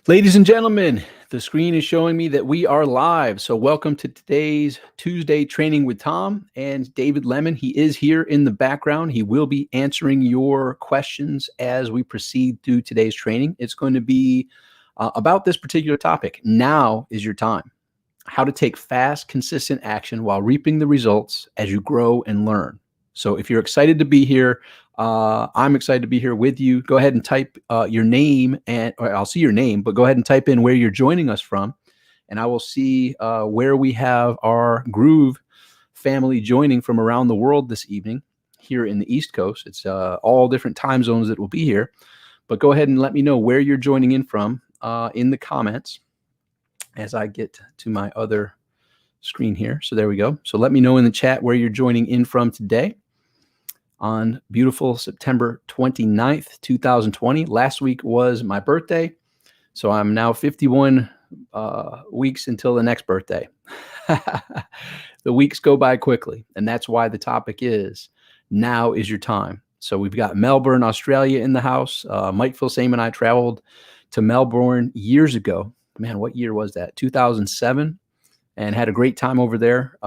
Ladies and gentlemen, the screen is showing me that we are live. So welcome to today's Tuesday training with Tom and David Lemon. He is here in the background. He will be answering your questions as we proceed through today's training. It's going to be about this particular topic. Now is your time. How to take fast, consistent action while reaping the results as you grow and learn. So if you're excited to be here, I'm excited to be here with you. Go ahead and type your name, or I'll see your name, but go ahead and type in where you're joining us from, and I will see where we have our Groove family joining from around the world this evening here in the East Coast. It's all different time zones that will be here, but go ahead and let me know where you're joining in from in the comments as I get to my other screen here. So there we go. So let me know in the chat where you're joining in from today on beautiful September 29th, 2020. Last week was my birthday, so I'm now 51 weeks until the next birthday. The weeks go by quickly, and that's why the topic is now is your time. So we've got Melbourne, Australia in the house. Mike Filsame and I traveled to Melbourne years ago. Man, what year was that? 2007. And had a great time over there.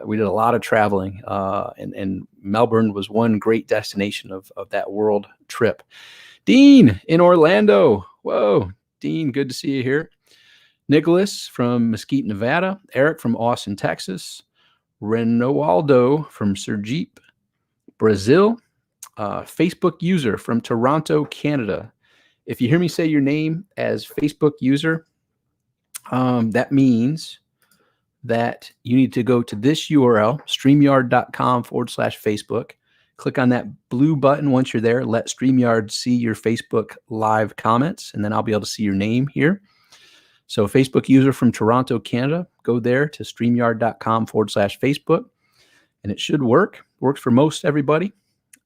We did a lot of traveling, and Melbourne was one great destination of that world trip. Dean in Orlando. Whoa, Dean, good to see you here. Nicholas from Mesquite, Nevada. Eric from Austin, Texas. Renowaldo from Sergipe, Brazil. Facebook user from Toronto, Canada. If you hear me say your name as Facebook user, that means that you need to go to this URL, streamyard.com/Facebook. Click on that blue button once you're there. Let StreamYard see your Facebook live comments, and then I'll be able to see your name here. So Facebook user from Toronto, Canada, go there to streamyard.com/Facebook, and it should work. Works for most everybody.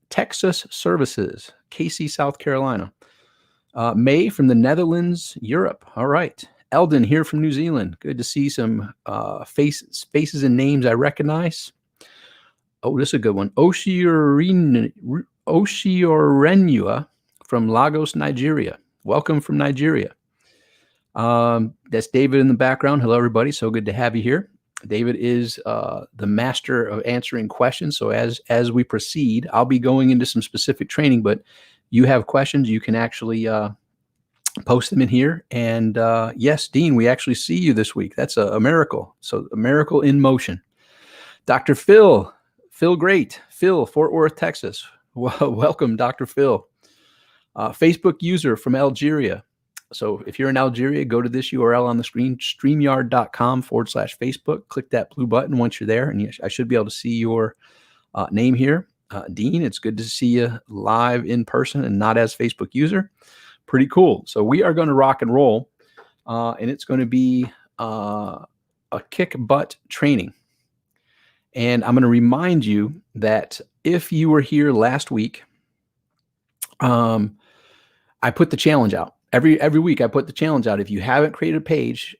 Texas Services, Casey, South Carolina. May from the Netherlands, Europe. All right. Eldon here from New Zealand. Good to see some faces and names I recognize. Oh, this is a good one. Oshiorenua from Lagos, Nigeria. Welcome from Nigeria. That's David in the background. Hello, everybody. So good to have you here. David is the master of answering questions. So as we proceed, I'll be going into some specific training, but you have questions, you can actually post them in here. And yes, Dean, we actually see you this week. That's a miracle. So a miracle in motion. Dr. Phil Great, Phil, Fort Worth, Texas. Welcome, Dr. Phil. Facebook user from Algeria. So if you're in Algeria, go to this URL on the screen, streamyard.com/Facebook. Click that blue button once you're there, and I should be able to see your name here. Dean, it's good to see you live in person and not as Facebook user. Pretty cool. So we are going to rock and roll, and it's going to be a kick butt training. And I'm going to remind you that if you were here last week, I put the challenge out. Every week I put the challenge out. If you haven't created a page,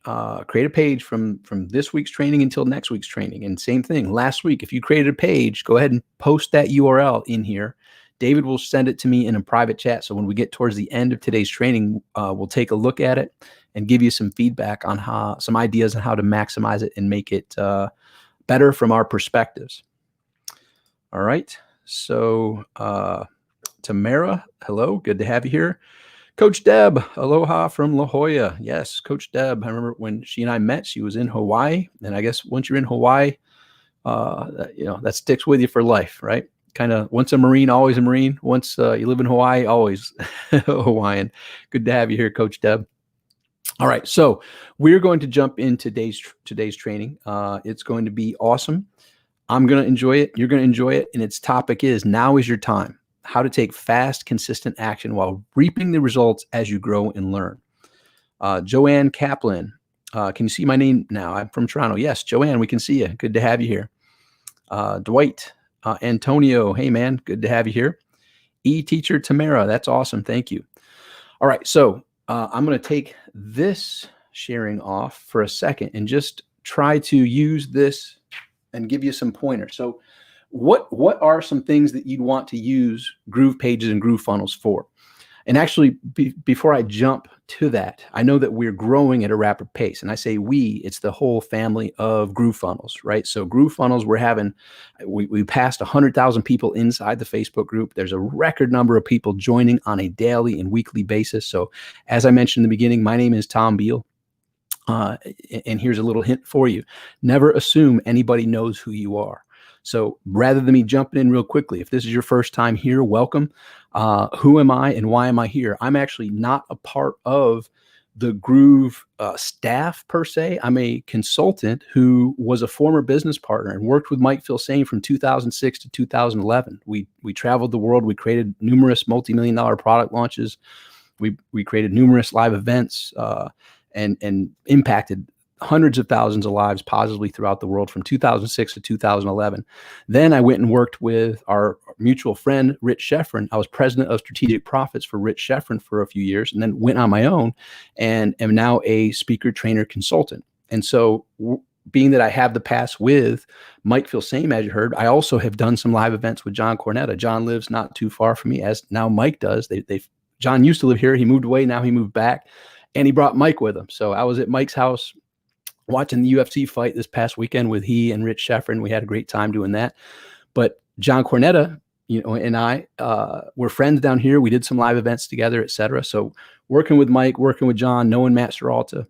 create a page from this week's training until next week's training. And same thing, last week, if you created a page, go ahead and post that URL in here. David will send it to me in a private chat. So when we get towards the end of today's training, we'll take a look at it and give you some feedback on some ideas on how to maximize it and make it better from our perspectives. All right. So Tamara, hello. Good to have you here. Coach Deb, aloha from La Jolla. Yes, Coach Deb. I remember when she and I met, she was in Hawaii. And I guess once you're in Hawaii, that sticks with you for life, right? Kind of once a Marine, always a Marine. Once you live in Hawaii, always Hawaiian. Good to have you here, Coach Deb. All right, so we're going to jump into today's training. It's going to be awesome. I'm going to enjoy it. You're going to enjoy it. And its topic is now is your time. How to take fast, consistent action while reaping the results as you grow and learn. Joanne Kaplan, can you see my name now? I'm from Toronto. Yes, Joanne, we can see you. Good to have you here. Dwight, Antonio, hey man, good to have you here. E-teacher Tamara, that's awesome. Thank you. All right, so I'm going to take this sharing off for a second and just try to use this and give you some pointers. So what are some things that you'd want to use Groove pages and Groove funnels for? And actually, before I jump to that, I know that we're growing at a rapid pace. And I say we, it's the whole family of GrooveFunnels, right? So GrooveFunnels, we passed 100,000 people inside the Facebook group. There's a record number of people joining on a daily and weekly basis. So as I mentioned in the beginning, my name is Tom Beal. And here's a little hint for you. Never assume anybody knows who you are. So rather than me jumping in real quickly, if this is your first time here, welcome. Who am I and why am I here? I'm actually not a part of the Groove staff per se. I'm a consultant who was a former business partner and worked with Mike Filsaime from 2006 to 2011. We traveled the world. We created numerous multi-million-dollar product launches. We created numerous live events and impacted hundreds of thousands of lives positively throughout the world from 2006 to 2011. Then I went and worked with our mutual friend, Rich Sheffrin. I was president of strategic profits for Rich Sheffrin for a few years, and then went on my own and am now a speaker, trainer, consultant. And so being that I have the past with Mike Filsaime, as you heard, I also have done some live events with John Cornetta. John lives not too far from me, as now Mike does. John used to live here. He moved away. Now he moved back, and he brought Mike with him. So I was at Mike's house watching the UFC fight this past weekend with he and Rich Sheffrin. We had a great time doing that. But John Cornetta, and I were friends down here. We did some live events together, et cetera. So working with Mike, working with John, knowing Matt Seralta,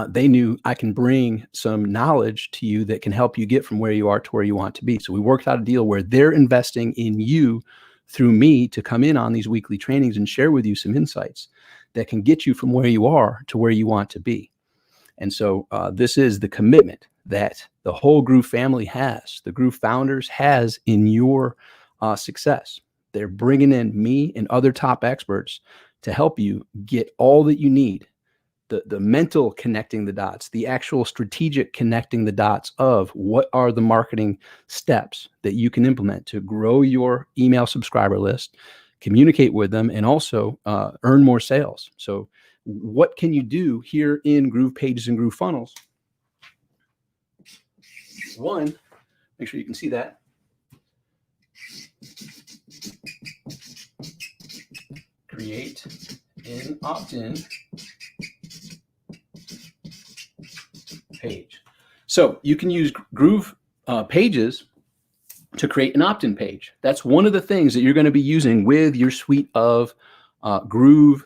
they knew I can bring some knowledge to you that can help you get from where you are to where you want to be. So we worked out a deal where they're investing in you through me to come in on these weekly trainings and share with you some insights that can get you from where you are to where you want to be. And so this is the commitment that the whole Groove family has, the Groove founders has in your success. They're bringing in me and other top experts to help you get all that you need, the mental connecting the dots, the actual strategic connecting the dots of what are the marketing steps that you can implement to grow your email subscriber list, communicate with them, and also earn more sales. So what can you do here in Groove Pages and Groove Funnels? One, make sure you can see that. Create an opt-in page. So you can use Groove Pages to create an opt-in page. That's one of the things that you're going to be using with your suite of Groove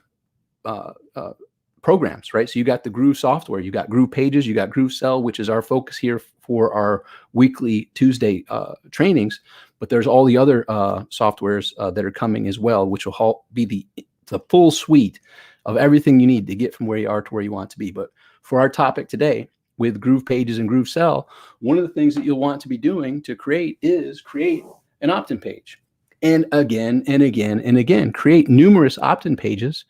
programs, right? So you got the Groove software, you got Groove Pages, you got Groove Sell, which is our focus here for our weekly Tuesday trainings. But there's all the other softwares that are coming as well, which will be the full suite of everything you need to get from where you are to where you want to be. But for our topic today, with Groove Pages and Groove Sell, one of the things that you'll want to be doing to create an opt-in page. And again, and again, and again, create numerous opt-in pages,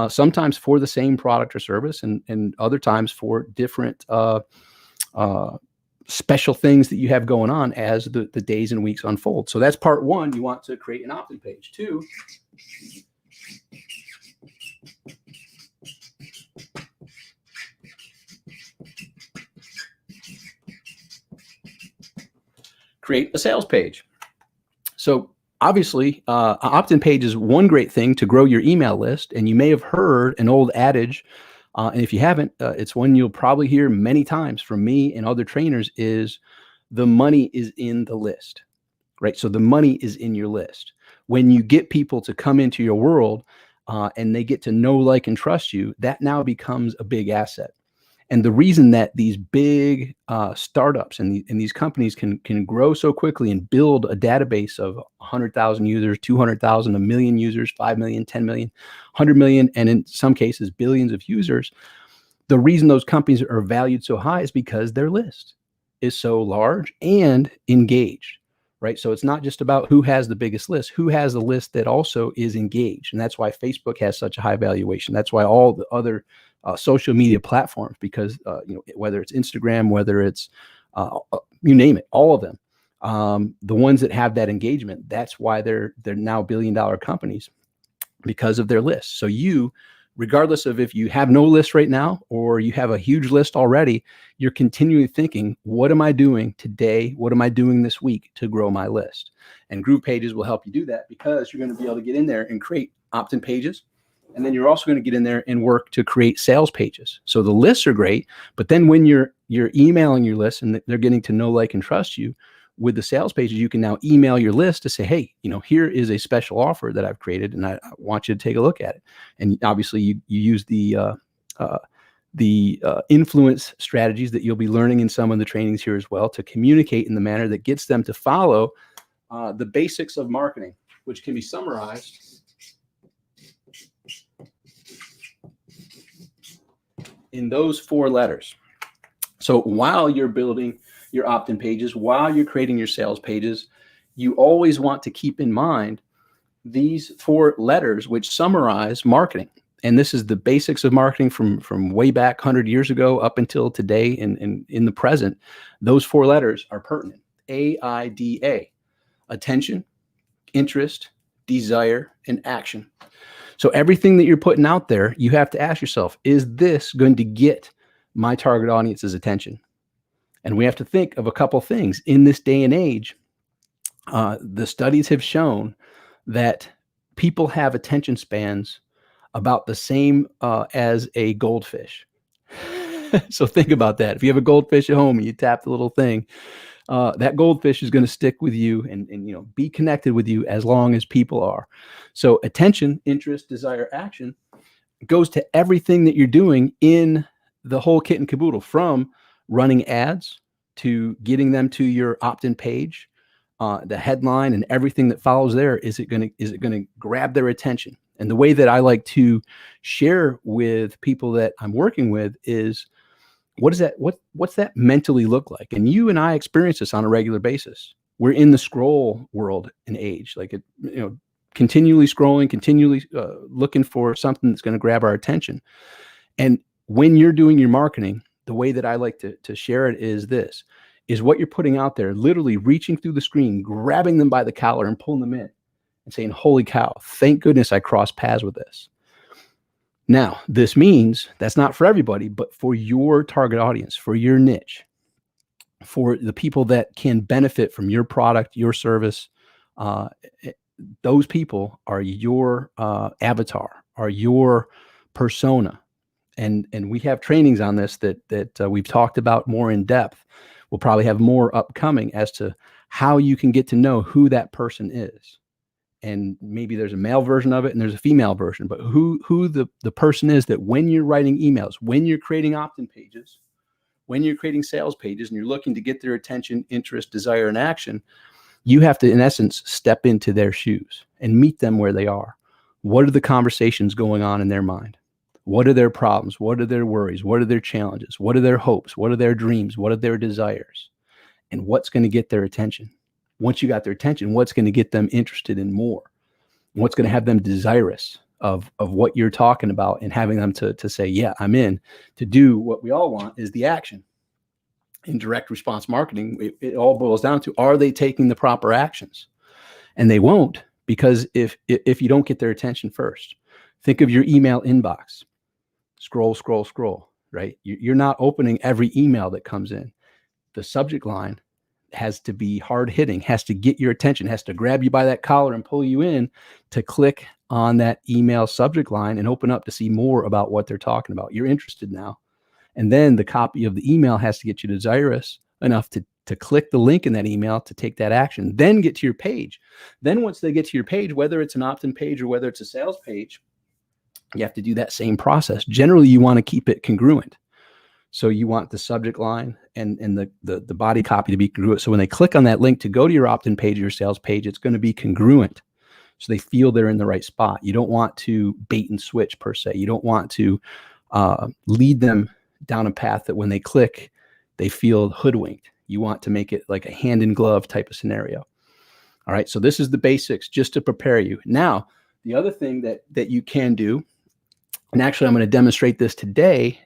sometimes for the same product or service, and other times for different special things that you have going on as the days and weeks unfold. So that's part one. You want to create an opt-in page. Two, create a sales page. So obviously, opt-in page is one great thing to grow your email list. And you may have heard an old adage, and if you haven't, it's one you'll probably hear many times from me and other trainers, is the money is in the list, right? So the money is in your list. When you get people to come into your world and they get to know, like, and trust you, that now becomes a big asset. And the reason that these big startups and these companies can grow so quickly and build a database of 100,000 users, 200,000, 1 million users, 5 million, 10 million, 100 million, and in some cases, billions of users, the reason those companies are valued so high is because their list is so large and engaged, right? So it's not just about who has the biggest list, who has the list that also is engaged. And that's why Facebook has such a high valuation. That's why all the other social media platforms, because whether it's Instagram, whether it's you name it, all of them, the ones that have that engagement, that's why they're now billion-dollar companies, because of their list. So you, regardless of if you have no list right now or you have a huge list already, you're continually thinking, what am I doing today? What am I doing this week to grow my list? And Groove Pages will help you do that, because you're going to be able to get in there and create opt-in pages. And then you're also going to get in there and work to create sales pages. So the lists are great, but then when you're emailing your list and they're getting to know, like, and trust you with the sales pages, you can now email your list to say, hey, here is a special offer that I've created, and I want you to take a look at it. And obviously you use the influence strategies that you'll be learning in some of the trainings here as well to communicate in the manner that gets them to follow the basics of marketing, which can be summarized in those 4 letters. So while you're building your opt-in pages, while you're creating your sales pages, you always want to keep in mind these 4 letters which summarize marketing. And this is the basics of marketing from way back 100 years ago up until today and in the present. Those 4 letters are pertinent. AIDA, attention, interest, desire, and action. So everything that you're putting out there, you have to ask yourself, is this going to get my target audience's attention? And we have to think of a couple things. In this day and age, the studies have shown that people have attention spans about the same as a goldfish. So think about that. If you have a goldfish at home and you tap the little thing, that goldfish is going to stick with you and be connected with you as long as people are. So attention, interest, desire, action goes to everything that you're doing in the whole kit and caboodle, from running ads to getting them to your opt-in page, the headline and everything that follows there. Is it going to grab their attention? And the way that I like to share with people that I'm working with is, what's that mentally look like? And you and I experience this on a regular basis. We're in the scroll world and age, continually scrolling, continually looking for something that's going to grab our attention. And when you're doing your marketing, the way that I like to share it is what you're putting out there, literally reaching through the screen, grabbing them by the collar and pulling them in and saying, holy cow, thank goodness I crossed paths with this. Now, this means that's not for everybody, but for your target audience, for your niche, for the people that can benefit from your product, your service. Those people are your avatar, are your persona. And we have trainings on this that we've talked about more in depth. We'll probably have more upcoming as to how you can get to know who that person is. And maybe there's a male version of it and there's a female version, but who the person is that when you're writing emails, when you're creating opt-in pages, when you're creating sales pages and you're looking to get their attention, interest, desire, and action, you have to, in essence, step into their shoes and meet them where they are. What are the conversations going on in their mind? What are their problems? What are their worries? What are their challenges? What are their hopes? What are their dreams? What are their desires? And what's going to get their attention? Once you got their attention, what's going to get them interested in more? What's going to have them desirous of what you're talking about and having them to say, yeah, I'm in. To do what we all want is the action. In direct response marketing, it all boils down to, are they taking the proper actions? And they won't, because if you don't get their attention first. Think of your email inbox. Scroll, right? You're not opening every email that comes in. The subject line has to be hard hitting, has to get your attention, has to grab you by that collar and pull you in to click on that email subject line and open up to see more about what they're talking about. You're interested now. And then the copy of the email has to get you desirous enough to click the link in that email to take that action, then get to your page. Then once they get to your page, whether it's an opt-in page or whether it's a sales page, you have to do that same process. Generally, you want to keep it congruent. So you want the subject line and the body copy to be congruent. So when they click on that link to go to your opt-in page or your sales page, it's going to be congruent. So they feel they're in the right spot. You don't want to bait and switch per se. You don't want to lead them down a path that when they click, they feel hoodwinked. You want to make it like a hand in glove type of scenario. All right. So this is the basics just to prepare you. Now, the other thing that you can do, and actually I'm going to demonstrate this today,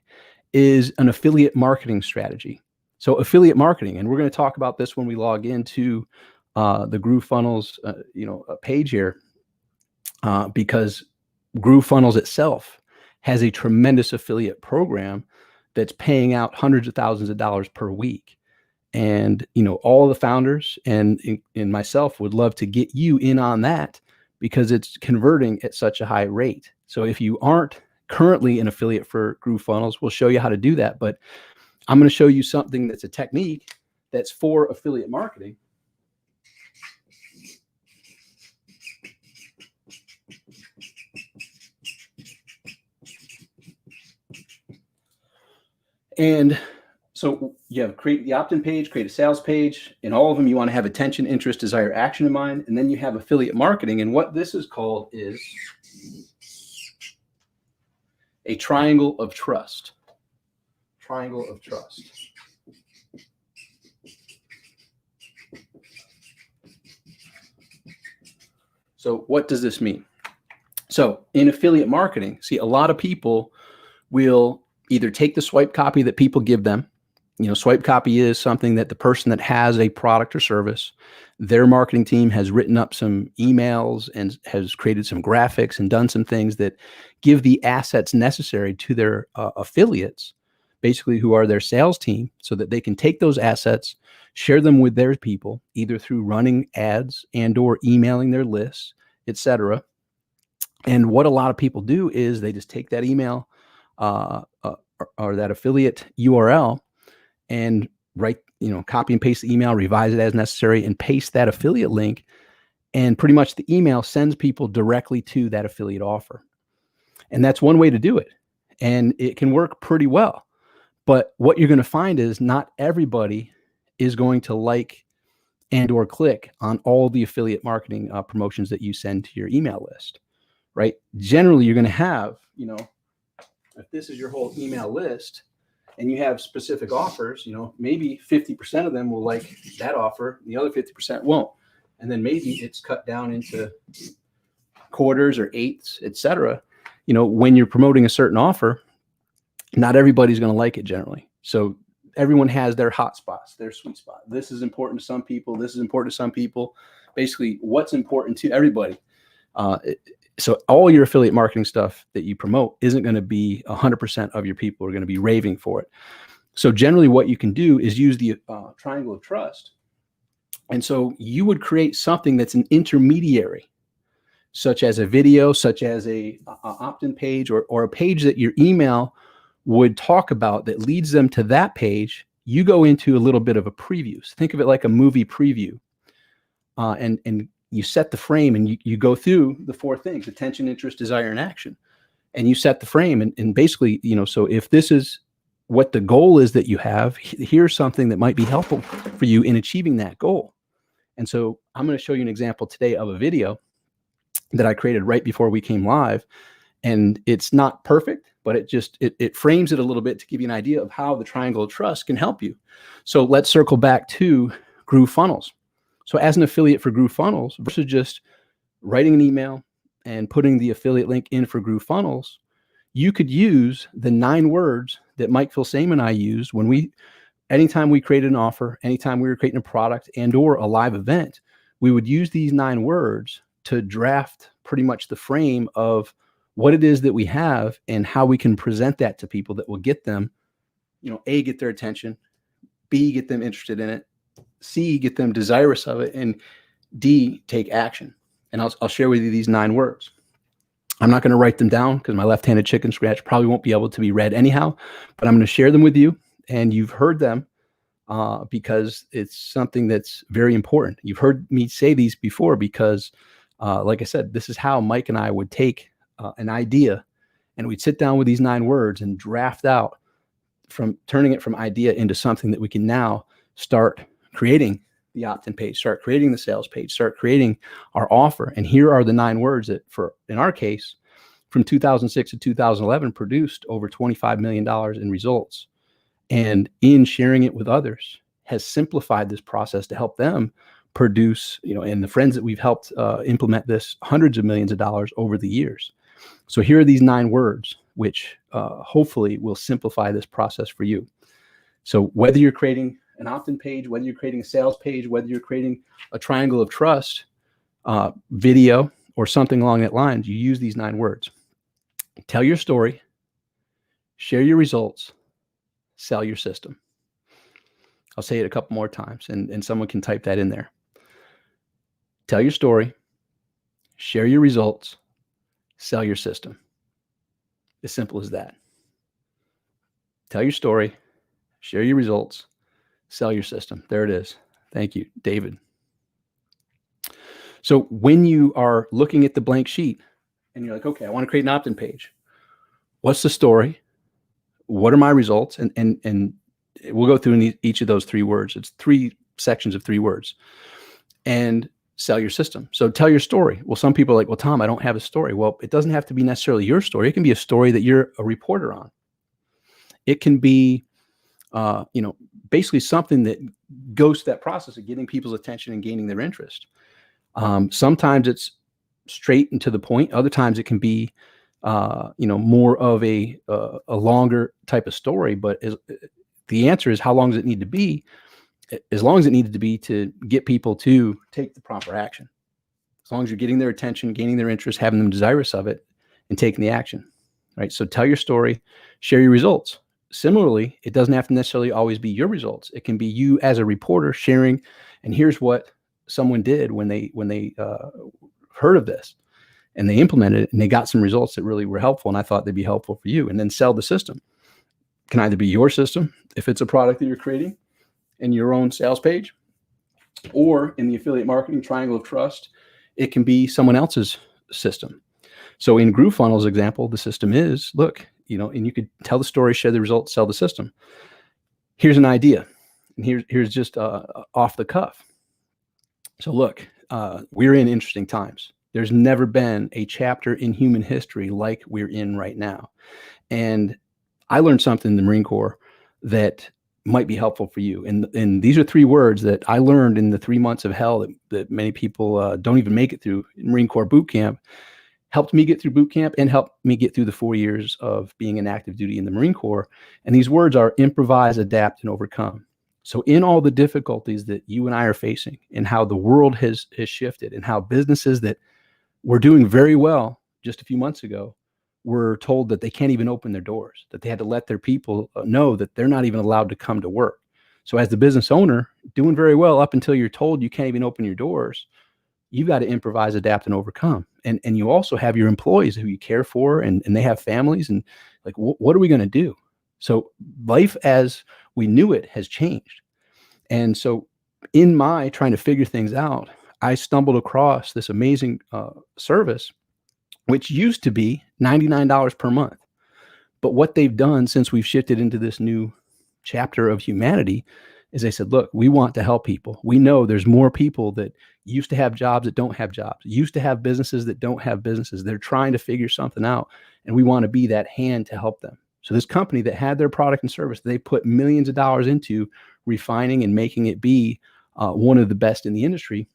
is an affiliate marketing strategy. So affiliate marketing, and we're going to talk about this when we log into the GrooveFunnels page here, because GrooveFunnels itself has a tremendous affiliate program that's paying out hundreds of thousands of dollars per week. And all the founders and myself would love to get you in on that, because it's converting at such a high rate. So if you aren't currently an affiliate for GrooveFunnels, we'll show you how to do that. But I'm going to show you something that's a technique that's for affiliate marketing. And so you have create the opt-in page, create a sales page. In all of them, you want to have attention, interest, desire, action in mind. And then you have affiliate marketing. And what this is called is a triangle of trust. Triangle of trust. So what does this mean? So in affiliate marketing, see, a lot of people will either take the swipe copy that people give them. Swipe copy is something that the person that has a product or service, their marketing team has written up some emails and has created some graphics and done some things that give the assets necessary to their affiliates, basically who are their sales team, so that they can take those assets, share them with their people, either through running ads and or emailing their lists, etc. And what a lot of people do is they just take that email or that affiliate URL and write, copy and paste the email, revise it as necessary, and paste that affiliate link. And pretty much the email sends people directly to that affiliate offer. And that's one way to do it. And it can work pretty well. But what you're going to find is not everybody is going to like and or click on all the affiliate marketing promotions that you send to your email list, right? Generally, you're going to have, if this is your whole email list and you have specific offers, maybe 50% of them will like that offer, the other 50% won't. And then maybe it's cut down into quarters or eighths, etc. When you're promoting a certain offer, not everybody's going to like it generally. So everyone has their hot spots, their sweet spot. This is important to some people. This is important to some people. Basically, what's important to everybody. So all your affiliate marketing stuff that you promote isn't going to be 100% of your people are going to be raving for it. So generally what you can do is use the triangle of trust. And so you would create something that's an intermediary, such as a video, such as a opt-in page, or a page that your email would talk about that leads them to that page. You go into a little bit of a preview. So think of it like a movie preview. And you set the frame and you go through the four things: attention, interest, desire, and action. And you set the frame and basically, so if this is what the goal is that you have, here's something that might be helpful for you in achieving that goal. And so I'm going to show you an example today of a video that I created right before we came live. And it's not perfect, but it frames it a little bit to give you an idea of how the triangle of trust can help you. So let's circle back to GrooveFunnels. So as an affiliate for GrooveFunnels, versus just writing an email and putting the affiliate link in for GrooveFunnels, you could use the 9 words that Mike Filsame and I used anytime we created an offer, anytime we were creating a product and or a live event, we would use these 9 words to draft pretty much the frame of what it is that we have and how we can present that to people that will get them, A, get their attention, B, get them interested in it, C, get them desirous of it, and D, take action. And I'll share with you these 9 words. I'm not going to write them down because my left-handed chicken scratch probably won't be able to be read anyhow, but I'm going to share them with you, and you've heard them because it's something that's very important. You've heard me say these before because, like I said, this is how Mike and I would take an idea, and we'd sit down with these 9 words and draft out turning it from idea into something that we can now start creating the opt-in page, start creating the sales page, start creating our offer. And here are the 9 words that, in our case, from 2006 to 2011, produced over $25 million in results. And in sharing it with others, has simplified this process to help them produce, and the friends that we've helped implement this, hundreds of millions of dollars over the years. So here are these 9 words, which hopefully will simplify this process for you. So whether you're creating an opt-in page, whether you're creating a sales page, whether you're creating a triangle of trust video or something along that lines, you use these 9 words. Tell your story, share your results, sell your system. I'll say it a couple more times and someone can type that in there. Tell your story, share your results, sell your system. As simple as that. Tell your story, share your results, sell your system. There it is. Thank you, David. So when you are looking at the blank sheet and you're like, okay, I want to create an opt-in page. What's the story? What are my results? And we'll go through in each of those 3 words. It's 3 sections of 3 words. And sell your system. So tell your story. Well, some people are like, well, Tom, I don't have a story. Well, it doesn't have to be necessarily your story. It can be a story that you're a reporter on. It can be, basically something that goes to that process of getting people's attention and gaining their interest. Sometimes it's straight and to the point. Other times it can be, more of a longer type of story. But the answer is, how long does it need to be? As long as it needed to be to get people to take the proper action. As long as you're getting their attention, gaining their interest, having them desirous of it, and taking the action, right? So tell your story, share your results. Similarly, it doesn't have to necessarily always be your results. It can be you as a reporter sharing, and here's what someone did when they heard of this, and they implemented it, and they got some results that really were helpful, and I thought they'd be helpful for you. And then sell the system. It can either be your system, if it's a product that you're creating, in your own sales page, or in the affiliate marketing triangle of trust, it can be someone else's system. So in GrooveFunnel's example, the system is, look, and you could tell the story, share the results, sell the system. Here's an idea. And here's just off the cuff. So look, we're in interesting times. There's never been a chapter in human history like we're in right now. And I learned something in the Marine Corps that might be helpful for you. And these are 3 words that I learned in the 3 months of hell that many people don't even make it through Marine Corps boot camp. Helped me get through boot camp and helped me get through the 4 years of being in active duty in the Marine Corps. And these words are improvise, adapt, and overcome. So in all the difficulties that you and I are facing, and how the world has shifted, and how businesses that were doing very well just a few months ago were told that they can't even open their doors, that they had to let their people know that they're not even allowed to come to work. So as the business owner, doing very well up until you're told you can't even open your doors, you've got to improvise, adapt, and overcome. And you also have your employees who you care for, and they have families, and like, what are we going to do? So life as we knew it has changed. And so in my trying to figure things out, I stumbled across this amazing service, which used to be $99 per month. But what they've done since we've shifted into this new chapter of humanity is they said, look, we want to help people. We know there's more people that used to have jobs that don't have jobs, used to have businesses that don't have businesses. They're trying to figure something out, and we want to be that hand to help them. So this company that had their product and service, they put millions of dollars into refining and making it be one of the best in the industry.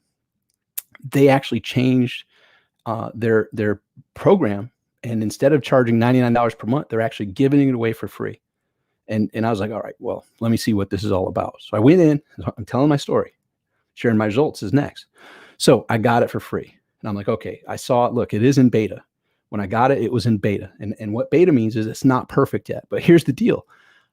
They actually changed their program, and instead of charging $99 per month, they're actually giving it away for free. And I was like, all right, well, let me see what this is all about. So I went in, I'm telling my story, sharing my results is next. So I got it for free. And I'm like, okay, I saw it. Look, it is in beta. When I got it, it was in beta. And what beta means is it's not perfect yet. But here's the deal.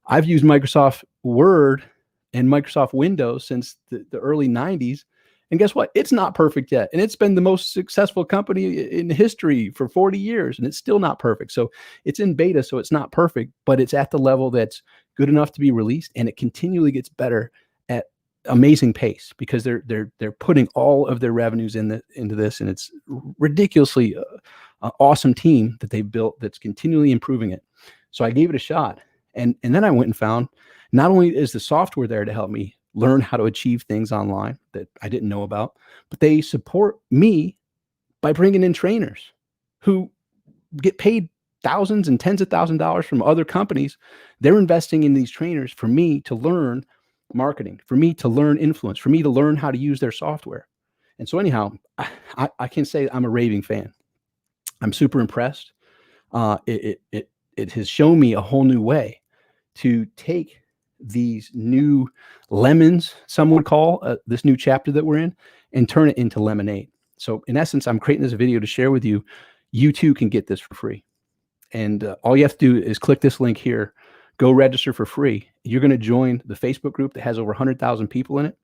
I've used Microsoft Word and Microsoft Windows since the early 90s. And guess what? It's not perfect yet. And it's been the most successful company in history for 40 years, and it's still not perfect. So it's in beta, so it's not perfect, but it's at the level that's good enough to be released, and it continually gets better at amazing pace because they're putting all of their revenues into this, and it's ridiculously awesome team that they've built that's continually improving it. So I gave it a shot, and then I went and found not only is the software there to help me learn how to achieve things online that I didn't know about, but they support me by bringing in trainers who get paid thousands and tens of thousands of dollars from other companies. They're investing in these trainers for me to learn marketing, for me to learn influence, for me to learn how to use their software. And so anyhow, I can say I'm a raving fan. I'm super impressed. It has shown me a whole new way to take these new lemons, some would call this new chapter that we're in, and turn it into lemonade. So in essence, I'm creating this video to share with you. You too can get this for free. And all you have to do is click this link here, go register for free. You're going to join the Facebook group that has over 100,000 people in it.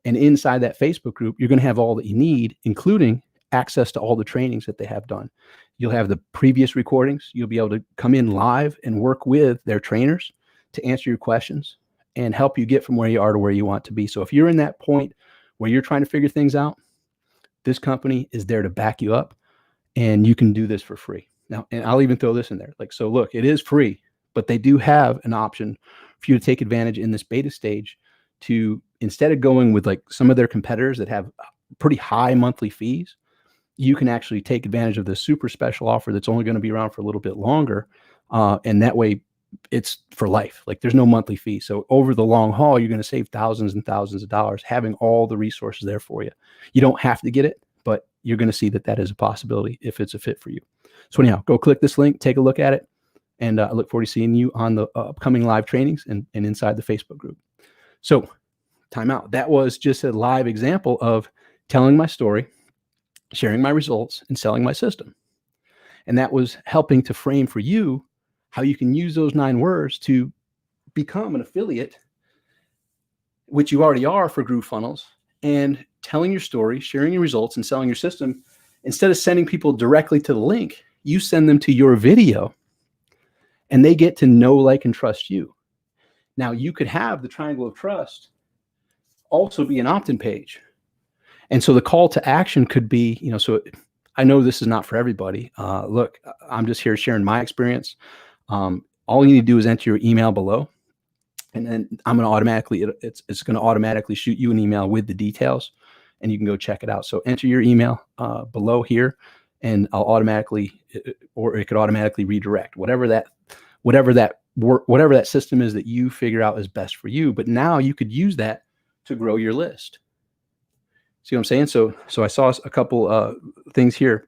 And inside that Facebook group, you're going to have all that you need, including access to all the trainings that they have done. You'll have the previous recordings. You'll be able to come in live and work with their trainers to answer your questions and help you get from where you are to where you want to be. So if you're in that point where you're trying to figure things out, this company is there to back you up, and you can do this for free. Now, and I'll even throw this in there. Like, so look, it is free, but they do have an option for you to take advantage in this beta stage to, instead of going with like some of their competitors that have pretty high monthly fees, you can actually take advantage of this super special offer that's only going to be around for a little bit longer. And that way it's for life. Like, there's no monthly fee. So over the long haul, you're going to save thousands and thousands of dollars having all the resources there for you. You don't have to get it, but you're going to see that that is a possibility if it's a fit for you. So anyhow, go click this link, take a look at it. And I look forward to seeing you on the upcoming live trainings and inside the Facebook group. So time out. That was just a live example of telling my story, sharing my results, and selling my system. And that was helping to frame for you how you can use those 9 words to become an affiliate, which you already are for GrooveFunnels, and telling your story, sharing your results, and selling your system. Instead of sending people directly to the link, you send them to your video, and they get to know, like, and trust you. Now, you could have the triangle of trust also be an opt-in page. And so the call to action could be, so I know this is not for everybody. Look, I'm just here sharing my experience. All you need to do is enter your email below, and then I'm going to automatically, it's going to automatically shoot you an email with the details, and you can go check it out. So enter your email below here, and I'll automatically, or it could automatically redirect whatever that system is that you figure out is best for you. But now you could use that to grow your list. See what I'm saying? So I saw a couple things here.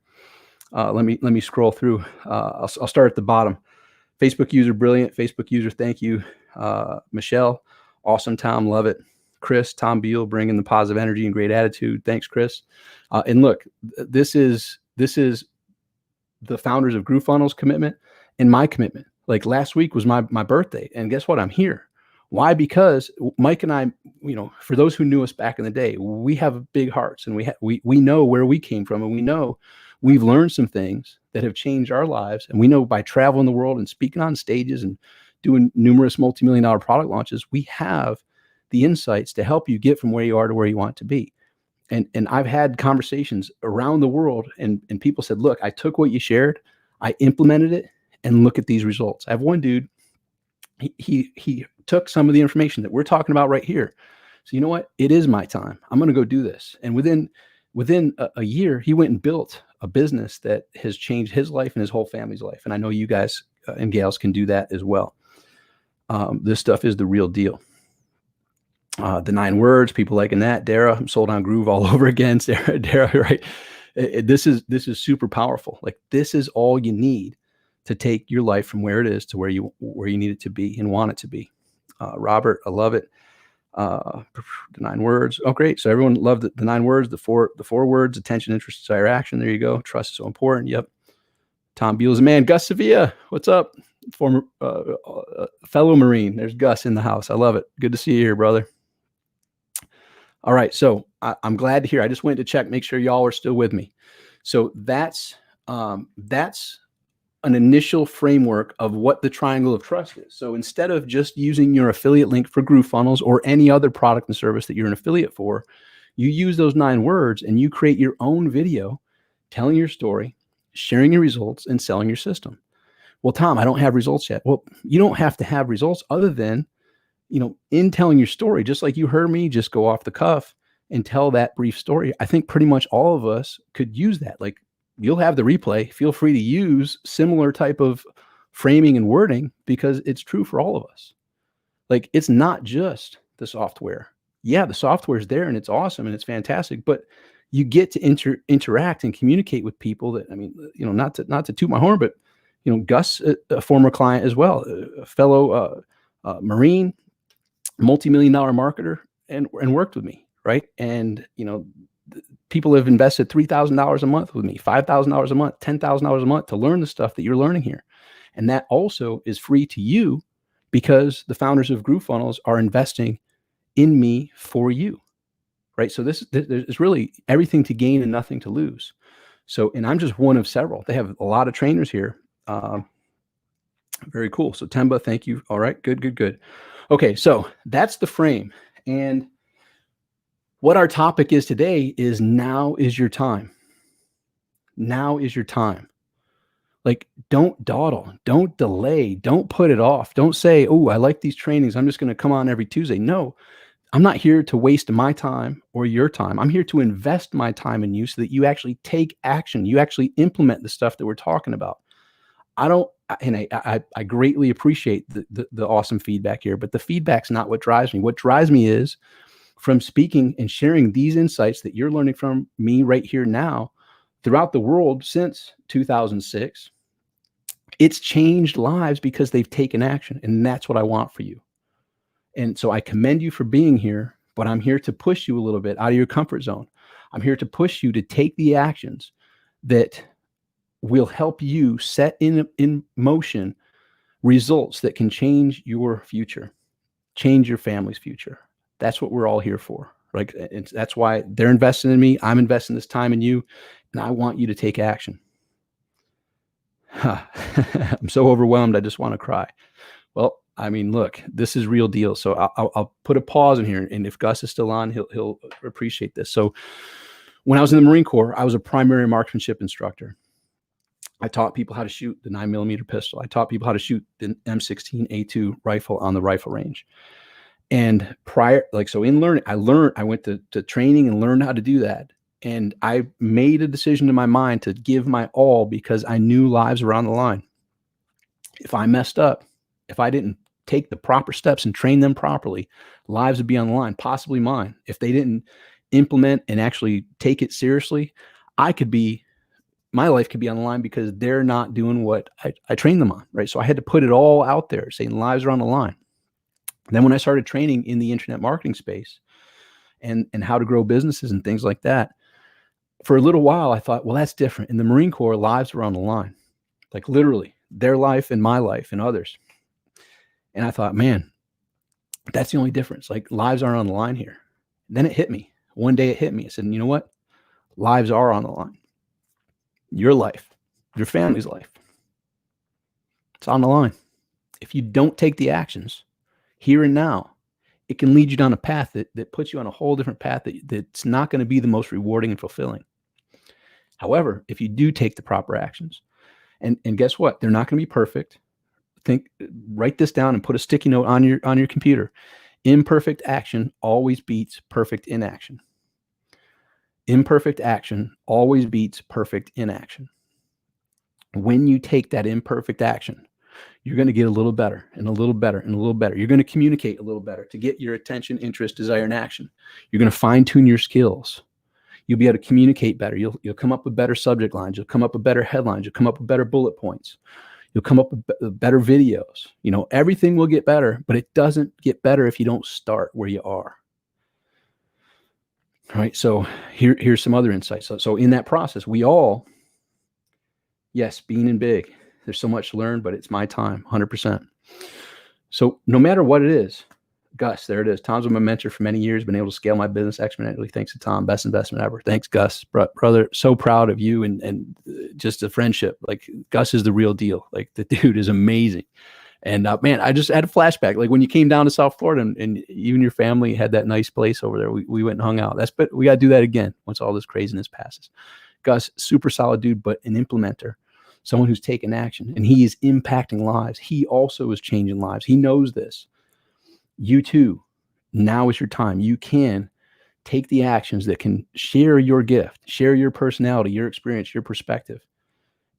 Let me scroll through. I'll start at the bottom. Facebook user, brilliant. Facebook user, thank you. Michelle, awesome. Tom, love it. Chris, Tom Beal, bringing the positive energy and great attitude. Thanks, Chris. And look, this is the founders of GrooveFunnels commitment and my commitment. Like, last week was my birthday, and guess what? I'm here. Why? Because Mike and I, for those who knew us back in the day, we have big hearts, and we know where we came from, and we know we've learned some things that have changed our lives. And we know by traveling the world and speaking on stages and doing numerous multi-million-dollar product launches, we have the insights to help you get from where you are to where you want to be. And I've had conversations around the world, and people said, look, I took what you shared, I implemented it, and look at these results. I have one dude, he took some of the information that we're talking about right here. So you know what? It is my time. I'm going to go do this. And within a year, he went and built a business that has changed his life and his whole family's life. And I know you guys and gals can do that as well. This stuff is the real deal. The 9 words, people liking that. Dara, I'm sold on Groove all over again. Dara, right? This is super powerful. Like, this is all you need to take your life from where it is to where you need it to be and want it to be. Robert, I love it. The 9 words. Oh, great. So everyone loved the 9 words, the four words: attention, interest, desire, action. There you go. Trust is so important. Yep. Tom Beal is a man. Gus Sevilla, what's up? Former fellow Marine. There's Gus in the house. I love it. Good to see you here, brother. All right. So I'm glad to hear. I just went to check, make sure y'all are still with me. So that's an initial framework of what the triangle of trust is. So instead of just using your affiliate link for GrooveFunnels or any other product and service that you're an affiliate for, you use those 9 words and you create your own video telling your story, sharing your results, and selling your system. Well, Tom, I don't have results yet. Well, you don't have to have results other than, in telling your story, just like you heard me just go off the cuff and tell that brief story. I think pretty much all of us could use that. Like, you'll have the replay. Feel free to use similar type of framing and wording, because it's true for all of us. Like, it's not just the software. Yeah, the software is there and it's awesome and it's fantastic, but you get to interact and communicate with people that, not to toot my horn, but, Gus, a former client as well, a fellow Marine, multi-million-dollar marketer, and worked with me, right? And, people have invested $3,000 a month with me, $5,000 a month, $10,000 a month to learn the stuff that you're learning here. And that also is free to you, because the founders of GrooveFunnels are investing in me for you, right? So this is really everything to gain and nothing to lose. So, and I'm just one of several. They have a lot of trainers here. Very cool. So Temba, thank you. All right, good. Okay, so that's the frame. And what our topic is today is now is your time. Now is your time. Like, don't dawdle, don't delay, don't put it off. Don't say, oh, I like these trainings, I'm just going to come on every Tuesday. No, I'm not here to waste my time or your time. I'm here to invest my time in you so that you actually take action. You actually implement the stuff that we're talking about. I greatly appreciate the awesome feedback here, but the feedback's not what drives me. What drives me is from speaking and sharing these insights that you're learning from me right here now throughout the world since 2006. It's changed lives because they've taken action, and that's what I want for you. And so I commend you for being here, but I'm here to push you a little bit out of your comfort zone. I'm here to push you to take the actions that will help you set in motion results that can change your future, change your family's future. That's what we're all here for. Like, that's why they're investing in me. I'm investing this time in you, and I want you to take action. I'm so overwhelmed. I just want to cry. Well, I mean, look, this is real deal. So I'll put a pause in here, and if Gus is still on, he'll appreciate this. So when I was in the Marine Corps, I was a primary marksmanship instructor. I taught people how to shoot the 9mm pistol. I taught people how to shoot the M16A2 rifle on the rifle range. And in learning, I went to training and learned how to do that. And I made a decision in my mind to give my all because I knew lives were on the line. If I messed up, if I didn't take the proper steps and train them properly, lives would be on the line, possibly mine. If they didn't implement and actually take it seriously, my life could be on the line because they're not doing what I trained them on, right? So I had to put it all out there saying lives are on the line. And then when I started training in the internet marketing space and how to grow businesses and things like that, for a little while, I thought, well, that's different. In the Marine Corps, lives were on the line, like literally their life and my life and others. And I thought, man, that's the only difference. Like, lives aren't on the line here. Then it hit me. One day it hit me. I said, you know what? Lives are on the line. Your life, your family's life, it's on the line. If you don't take the actions here and now, it can lead you down a path that puts you on a whole different path that's not going to be the most rewarding and fulfilling. However, if you do take the proper actions, and guess what? They're not going to be perfect. Write this down and put a sticky note on your computer. Imperfect action always beats perfect inaction. Imperfect action always beats perfect inaction. When you take that imperfect action, you're going to get a little better and a little better and a little better. You're going to communicate a little better to get your attention, interest, desire, and action. You're going to fine tune your skills. You'll be able to communicate better. You'll come up with better subject lines. You'll come up with better headlines. You'll come up with better bullet points. You'll come up with better videos. Everything will get better, but it doesn't get better if you don't start where you are. All right. So here's some other insights. So in that process, we all, yes, being in big, there's so much to learn, but it's my time, 100%. So no matter what it is, Gus, there it is. Tom's been my mentor for many years, been able to scale my business exponentially. Thanks to Tom, best investment ever. Thanks, Gus, brother. So proud of you and just the friendship. Like, Gus is the real deal. Like, the dude is amazing. And man, I just had a flashback. Like, when you came down to South Florida and you and your family had that nice place over there, we went and hung out. But we got to do that again once all this craziness passes. Gus, super solid dude, but an implementer. Someone who's taken action, and he is impacting lives. He also is changing lives. He knows this. You too. Now is your time. You can take the actions that can share your gift, share your personality, your experience, your perspective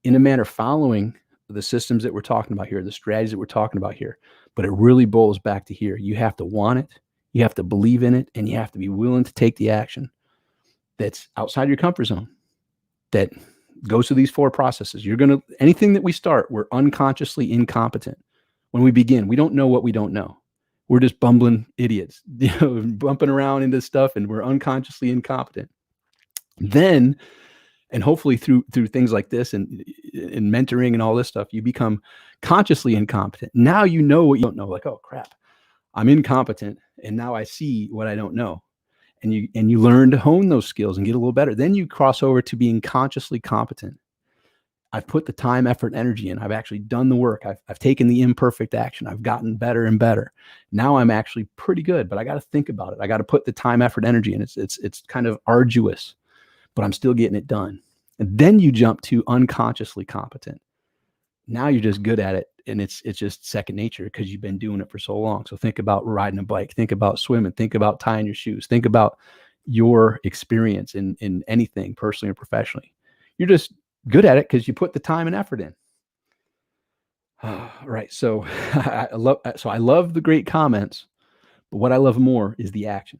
in a manner following the systems that we're talking about here, the strategies that we're talking about here. But it really boils back to here. You have to want it. You have to believe in it, and you have to be willing to take the action that's outside your comfort zone, that goes through these 4 processes. Anything that we start, we're unconsciously incompetent. When we begin, we don't know what we don't know. We're just bumbling idiots, bumping around into stuff, and we're unconsciously incompetent. Then, and hopefully through things like this and mentoring and all this stuff, you become consciously incompetent. Now you know what you don't know. Like, oh crap, I'm incompetent, and now I see what I don't know. and you learn to hone those skills and get a little better. Then you cross over to being consciously competent. I've put the time, effort, and energy in. I've actually done the work. I've taken the imperfect action. I've gotten better and better. Now I'm actually pretty good, but I got to think about it. I got to put the time, effort, energy in. It's kind of arduous, but I'm still getting it done. And then you jump to unconsciously competent. Now you're just good at it, and it's just second nature because you've been doing it for so long. So think about riding a bike. Think about swimming. Think about tying your shoes. Think about your experience in anything, personally or professionally. You're just good at it because you put the time and effort in. Right. So I love the great comments, but what I love more is the action.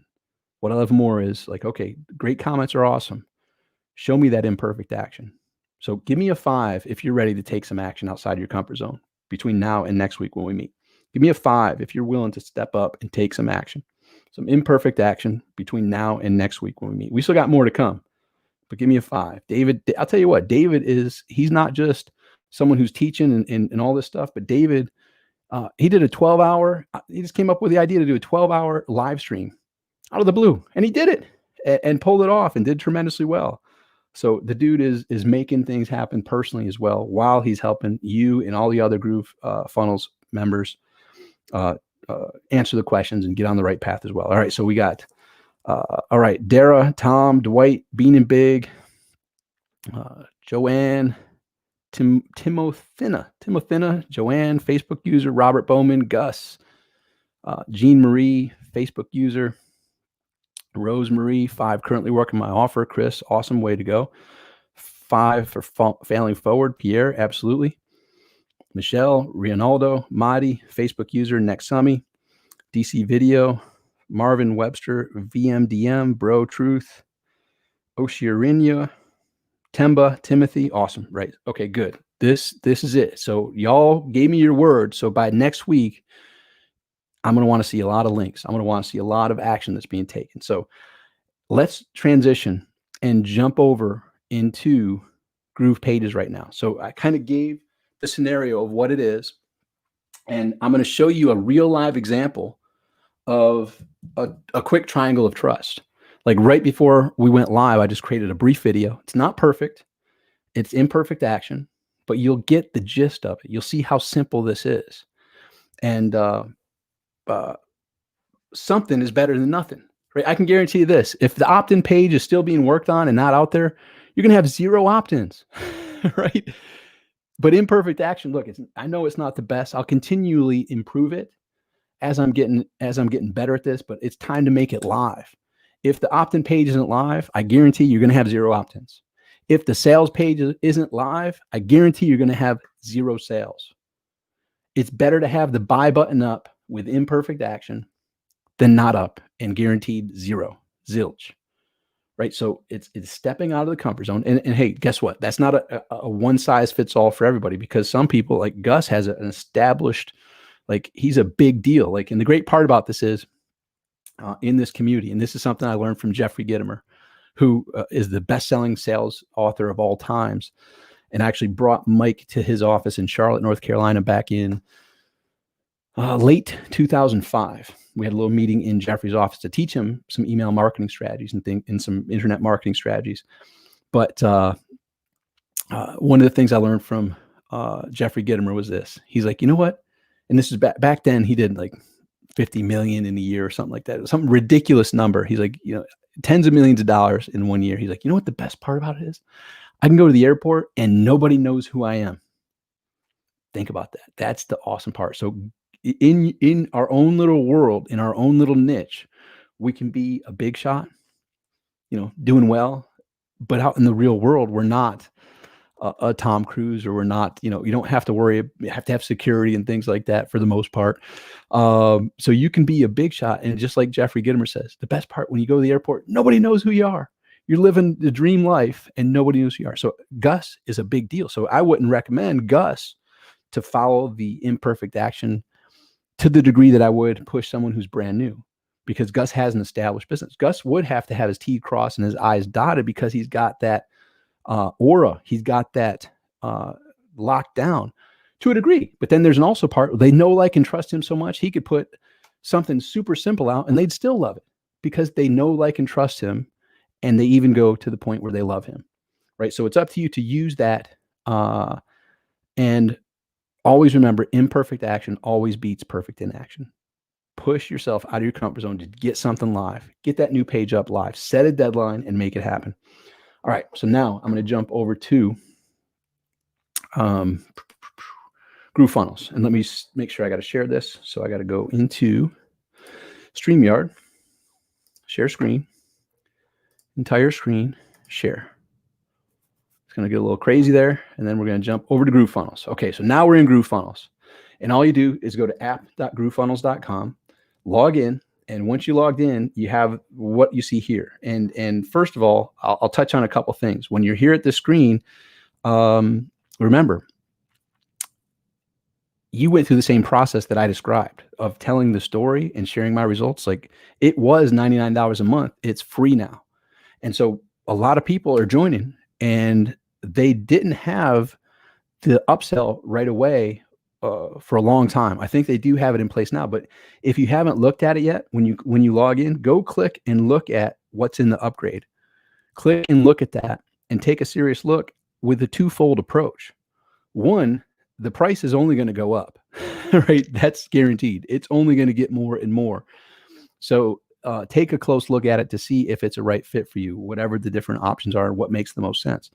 What I love more is like, okay, great comments are awesome. Show me that imperfect action. So give me a 5 if you're ready to take some action outside your comfort zone between now and next week when we meet. Give me a 5 if you're willing to step up and take some action, some imperfect action between now and next week when we meet. We still got more to come. But give me a 5. David, I'll tell you what, David he's not just someone who's teaching and all this stuff, but David, he did a 12-hour, he just came up with the idea to do a 12-hour live stream out of the blue. And he did it and pulled it off and did tremendously well. So the dude is making things happen personally as well, while he's helping you and all the other Groove Funnels members answer the questions and get on the right path as well. All right. So we got, all right, Dara, Tom, Dwight, Bean and Big, Joanne, Timothina, Joanne, Facebook user, Robert Bowman, Gus, Jean Marie, Facebook user, Rosemarie, 5, currently working my offer, Chris, awesome, way to go. 5 for failing forward, Pierre, absolutely. Michelle, Rinaldo, Madi, Facebook user, Nexami, DC Video, Marvin Webster, VMDM, Bro Truth, Oshiarinya, Temba, Timothy, awesome, right? Okay, good. This is it. So y'all gave me your word. So by next week, I'm going to want to see a lot of links. I'm going to want to see a lot of action that's being taken. So let's transition and jump over into Groove Pages right now. So I kind of gave the scenario of what it is, and I'm going to show you a real live example of a quick triangle of trust. Like right before we went live, I just created a brief video. It's not perfect. It's imperfect action, but you'll get the gist of it. You'll see how simple this is. And something is better than nothing, right? I can guarantee you this. If the opt-in page is still being worked on and not out there, you're going to have 0 opt-ins, right? But imperfect action, look, I know it's not the best. I'll continually improve it as I'm getting better at this, but it's time to make it live. If the opt-in page isn't live, I guarantee you're going to have 0 opt-ins. If the sales page isn't live, I guarantee you're going to have 0 sales. It's better to have the buy button up with imperfect action than not up and guaranteed 0, zilch, right? So it's stepping out of the comfort zone. And hey, guess what? That's not a one size fits all for everybody, because some people, like Gus, has an established, like he's a big deal. Like, and the great part about this is in this community, and this is something I learned from Jeffrey Gitomer, who is the best-selling sales author of all times, and actually brought Mike to his office in Charlotte, North Carolina back in late 2005. We had a little meeting in Jeffrey's office to teach him some email marketing strategies and some internet marketing strategies. But one of the things I learned from Jeffrey Gitomer was this. He's like, you know what? And this is back then, he did like 50 million in a year or something like that. It was some ridiculous number. He's like, tens of millions of dollars in 1 year. He's like, you know what the best part about it is? I can go to the airport and nobody knows who I am. Think about that. That's the awesome part. So in our own little world, in our own little niche, we can be a big shot, doing well, but out in the real world, we're not a Tom Cruise, or we're not, you don't have to worry. You have to have security and things like that for the most part. So you can be a big shot. And just like Jeffrey Gitomer says, the best part, when you go to the airport, nobody knows who you are. You're living the dream life and nobody knows who you are. So Gus is a big deal. So I wouldn't recommend Gus to follow the imperfect action to the degree that I would push someone who's brand new, because Gus has an established business. Gus would have to have his T's crossed and his I's dotted, because he's got that aura. He's got that locked down to a degree. But then there's an also part, they know, like, and trust him so much, he could put something super simple out and they'd still love it because they know, like, and trust him, and they even go to the point where they love him, right? So it's up to you to use that, and always remember, imperfect action always beats perfect inaction. Push yourself out of your comfort zone to get something live. Get that new page up live. Set a deadline and make it happen. All right, so now I'm going to jump over to GrooveFunnels, and let me make sure I got to share this. So I got to go into StreamYard, share screen, entire screen, share. It's going to get a little crazy there, and then we're going to jump over to GrooveFunnels. Okay, so now we're in GrooveFunnels, and all you do is go to app.groovefunnels.com, log in, and once you logged in, you have what you see here. And first of all, I'll touch on a couple things. When you're here at the screen, remember, you went through the same process that I described of telling the story and sharing my results. Like, it was $99 a month. It's free now. And so a lot of people are joining, and they didn't have the upsell right away for a long time. I think they do have it in place now, but if you haven't looked at it yet, when you log in, go click and look at what's in the upgrade. Click and look at that and take a serious look with a twofold approach. One, the price is only going to go up, right? That's guaranteed. It's only going to get more and more. So take a close look at it to see if it's a right fit for you, whatever the different options are, what makes the most sense.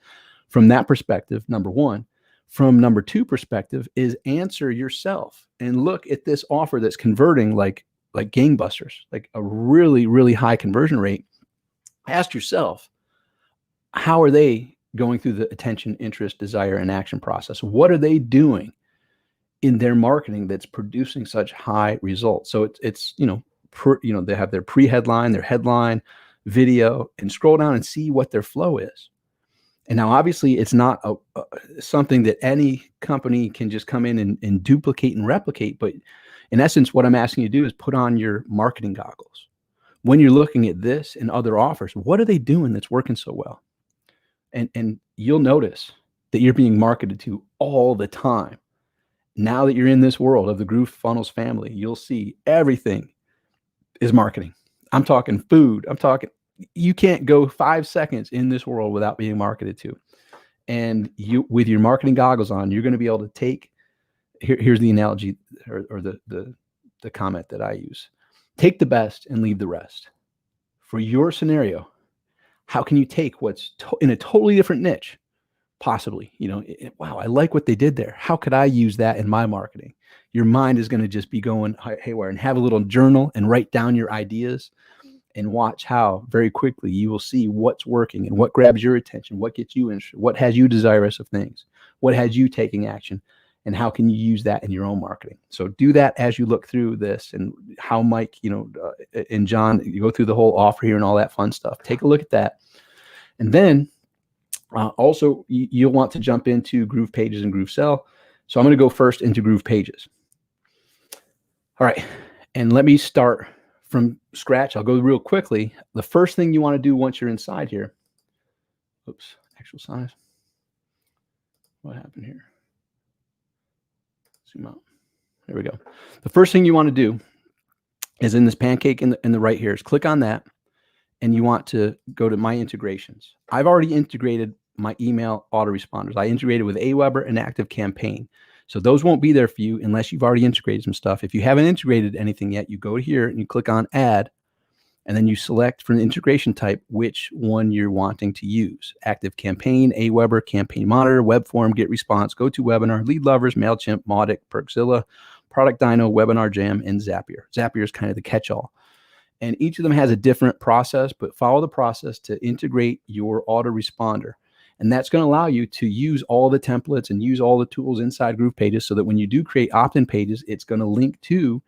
From that perspective, number one. From number two perspective is answer yourself and look at this offer that's converting like gangbusters, like a really, really high conversion rate. Ask yourself, how are they going through the attention, interest, desire, and action process? What are they doing in their marketing that's producing such high results? So it's they have their pre-headline, their headline, video, and scroll down and see what their flow is. And now, obviously, it's not something that any company can just come in and duplicate and replicate. But in essence, what I'm asking you to do is put on your marketing goggles. When you're looking at this and other offers, what are they doing that's working so well? And you'll notice that you're being marketed to all the time. Now that you're in this world of the GrooveFunnels family, you'll see everything is marketing. I'm talking food. You can't go 5 seconds in this world without being marketed to. And you, with your marketing goggles on, you're going to be able to take, here's the analogy or the comment that I use. Take the best and leave the rest. For your scenario, how can you take what's in a totally different niche, possibly, wow, I like what they did there. How could I use that in my marketing? Your mind is going to just be going haywire, and have a little journal and write down your ideas. And watch how very quickly you will see what's working and what grabs your attention, what gets you interested, what has you desirous of things, what has you taking action, and how can you use that in your own marketing. So do that as you look through this, and how Mike, and John, you go through the whole offer here and all that fun stuff. Take a look at that. And then also you'll want to jump into Groove Pages and Groove Sell. So I'm going to go first into Groove Pages. All right. And let me start from scratch. I'll go real quickly. The first thing you want to do once you're inside here, actual size. What happened here? Zoom out. There we go. The first thing you want to do is in this pancake in the right here is click on that, and you want to go to My Integrations. I've already integrated my email autoresponders. I integrated with Aweber and ActiveCampaign. So those won't be there for you unless you've already integrated some stuff. If you haven't integrated anything yet, you go here and you click on Add, and then you select for an integration type which one you're wanting to use. ActiveCampaign, Aweber, Campaign Monitor, Webform, GetResponse, GoToWebinar, LeadLovers, MailChimp, Mautic, Perkzilla, Product Dino, Webinar Jam, and Zapier. Zapier is kind of the catch-all. And each of them has a different process, but follow the process to integrate your autoresponder. And that's going to allow you to use all the templates and use all the tools inside Groove Pages, so that when you do create opt-in pages, it's going to link to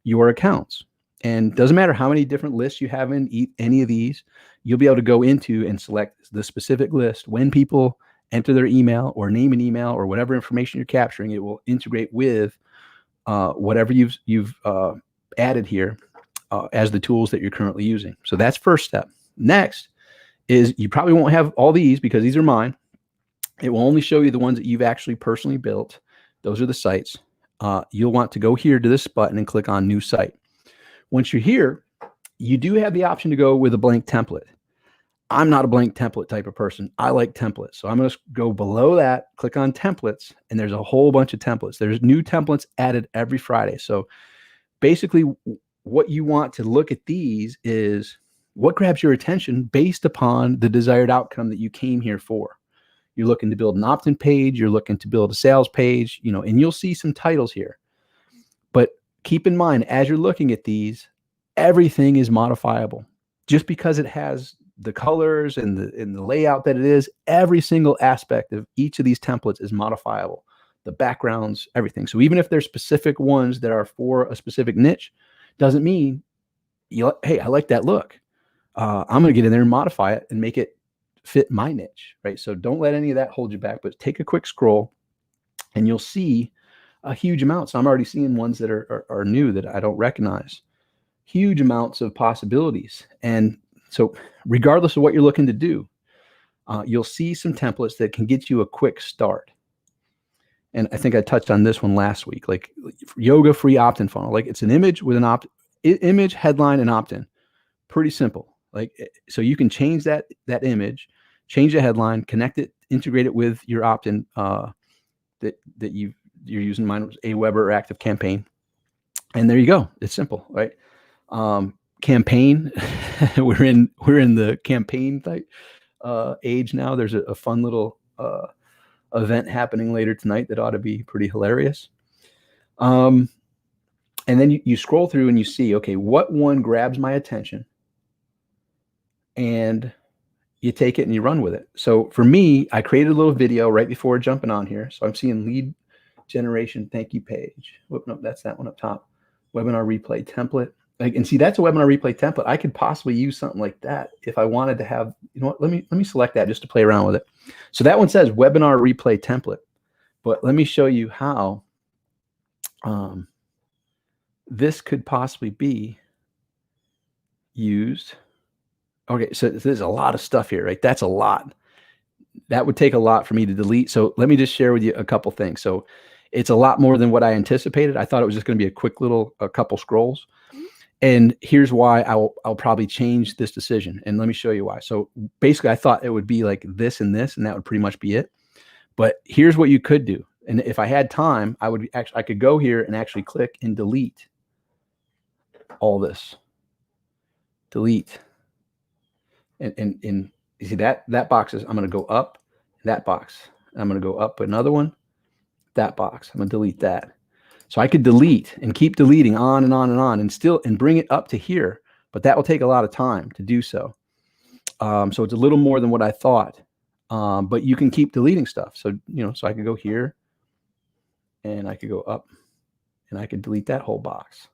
your accounts. And doesn't matter how many different lists you have in any of these, you'll be able to go into and select the specific list. When people enter their email or name an email or whatever information you're capturing, it will integrate with whatever you've added here as the tools that you're currently using. So that's first step. Next is, you probably won't have all these because these are mine. It will only show you the ones that you've actually personally built. Those are the sites. You'll want to go here to this button and click on New Site. Once you're here, You do have the option to go with a blank template. I'm not a blank template type of person. I like templates. So I'm going to go below that, click on templates, and there's a whole bunch of templates. There's new templates added every Friday. So basically, what you want to look at these is what grabs your attention based upon the desired outcome that you came here for. You're looking to build an opt-in page, you're looking to build a sales page, and you'll see some titles here. But keep in mind, as you're looking at these, everything is modifiable. Just because it has the colors and the layout that it is, every single aspect of each of these templates is modifiable. The backgrounds, everything. So even if there's specific ones that are for a specific niche, doesn't mean, hey, I like that look. I'm going to get in there and modify it and make it fit my niche, right? So don't let any of that hold you back, but take a quick scroll and you'll see a huge amount. So I'm already seeing ones that are new that I don't recognize. Huge amounts of possibilities. And so regardless of what you're looking to do, you'll see some templates that can get you a quick start. And I think I touched on this one last week, like yoga free opt-in funnel. Like it's an image with an image, headline, and opt-in. Pretty simple. Like, so you can change that image, change the headline, connect it, integrate it with your opt-in that you're using. Mine was Aweber or Active Campaign. And there you go. It's simple, right? Campaign. we're in the campaign type age now. There's a fun little event happening later tonight that ought to be pretty hilarious. And then you scroll through and you see, okay, what one grabs my attention, and you take it and you run with it. So for me, I created a little video right before jumping on here. So I'm seeing lead generation thank you page. Whoop, no, that's that one up top. Webinar replay template. And see, that's a webinar replay template. I could possibly use something like that if I wanted to have, what, let me select that just to play around with it. So that one says webinar replay template, but let me show you how this could possibly be used. Okay, so there's a lot of stuff here, right? That's a lot. That would take a lot for me to delete. So let me just share with you a couple things. So it's a lot more than what I anticipated. I thought it was just going to be a quick a couple scrolls. And here's why I'll probably change this decision. And let me show you why. So basically, I thought it would be like this, and that would pretty much be it. But here's what you could do. And if I had time, I could go here and actually click and delete all this. Delete. And you see that box is, I'm going to go up that box. I'm going to go up another one, that box. I'm going to delete that. So I could delete and keep deleting on and on and on and bring it up to here, but that will take a lot of time to do so. So it's a little more than what I thought, but you can keep deleting stuff. So, so I could go here and I could go up and I could delete that whole box.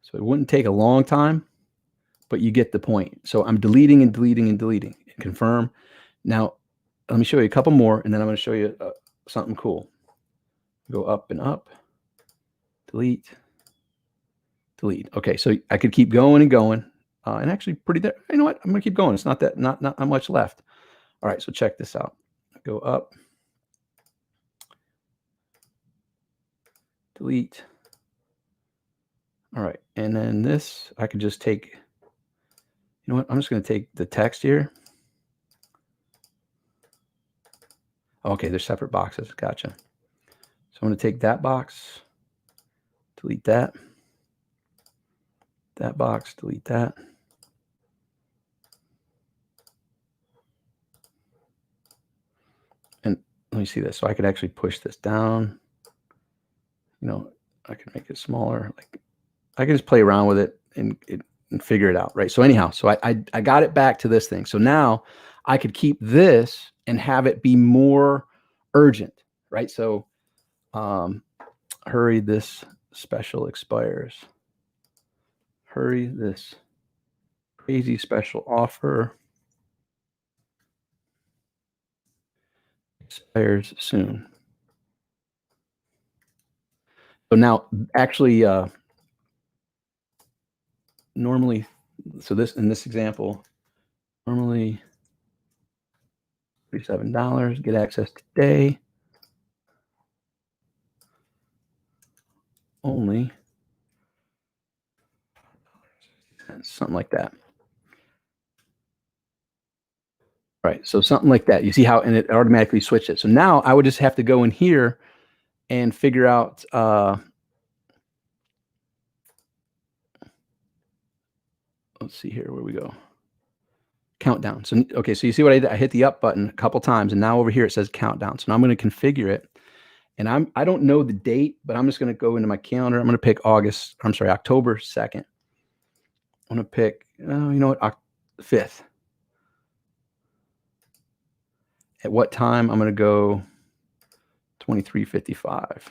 So it wouldn't take a long time, but you get the point. So I'm deleting and deleting and deleting. Confirm. Now, let me show you a couple more, and then I'm going to show you something cool. Go up and up. Delete. Delete. Okay, so I could keep going and going, and actually pretty there. You know what? I'm going to keep going. It's not much left. All right, so check this out. Go up. Delete. All right, and then this, I could just take, you know what? I'm just going to take the text here. Okay, they're separate boxes. Gotcha. So I'm going to take that box, delete that box, delete that. And let me see this. So I could actually push this down. I can make it smaller. Like I can just play around with it and figure it out, right? So anyhow, so I got it back to this thing. So now I could keep this and have it be more urgent, right? So hurry, this special expires. Hurry, this crazy special offer expires soon. So now actually normally, so this, in this example, normally $37, get access today. Only something like that. Right. So something like that. You see how, and it automatically switched it. So now I would just have to go in here and figure out, let's see here, where we go. Countdown. So, okay. So you see what I did? I hit the up button a couple times, and now over here it says countdown. So now I'm going to configure it, and I don't know the date, but I'm just going to go into my calendar. I'm going to pick October 2nd. I'm going to pick, you know what, 5th. At what time? I'm going to go 23:55.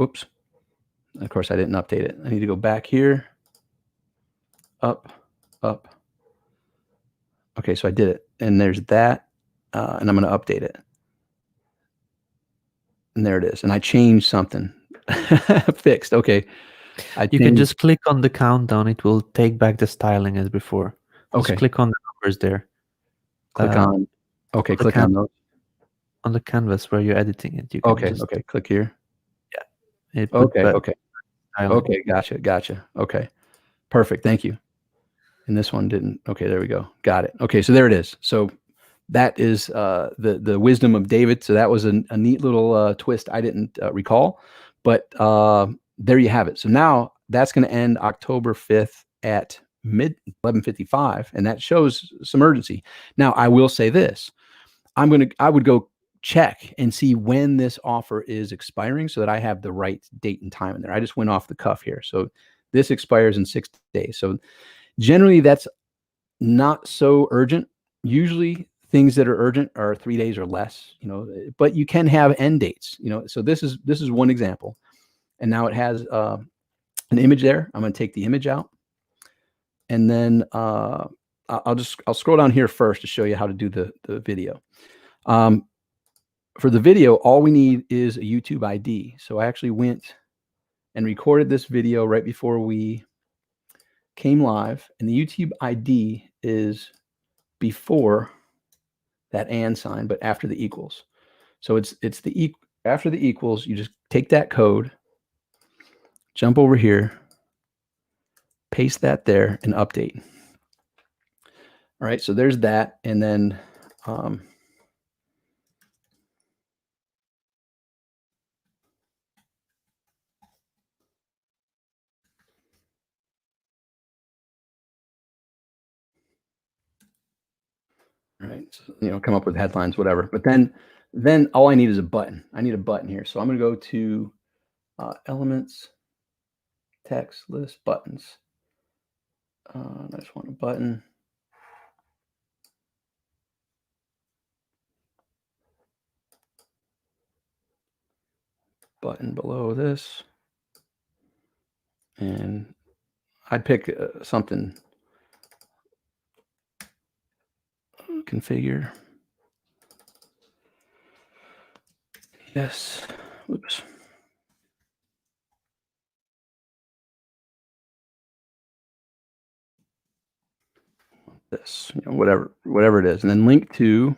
Oops. Of course, I didn't update it. I need to go back here. Up. Okay, so I did it. And there's that. And I'm going to update it. And there it is. And I changed something. Fixed. Okay. You can just click on the countdown. It will take back the styling as before. Just click on the numbers there. Click on. Okay, click on those. On the canvas where you're editing it. You can okay. Click here. Yeah. Okay. Gotcha. Okay. Perfect. Thank you. And this one didn't. Okay, there we go. Got it. Okay, so there it is. So that is the wisdom of David. So that was a neat little twist I didn't recall, but there you have it. So now that's going to end October 5th at mid 11:55, and that shows some urgency. Now I will say this: I would go check and see when this offer is expiring so that I have the right date and time in there. I just went off the cuff here. So this expires in 6 days. So generally that's not so urgent. Usually things that are urgent are 3 days or less, but you can have end dates, so this is one example. And now it has an image there. I'm going to take the image out, and then I'll scroll down here first to show you how to do the video. For the video, all we need is a YouTube ID. So I actually went and recorded this video right before we came live, and the YouTube ID is before that and sign, but after the equals. So it's after the equals, you just take that code, jump over here, paste that there, and update. All right, so there's that, and then right, so, come up with headlines, whatever. But then all I need is a button. I need a button here. So I'm going to go to elements, text, list, buttons. I just want a button. Button below this. And I'd pick something. Configure. Yes. Oops. This, whatever it is, and then link to.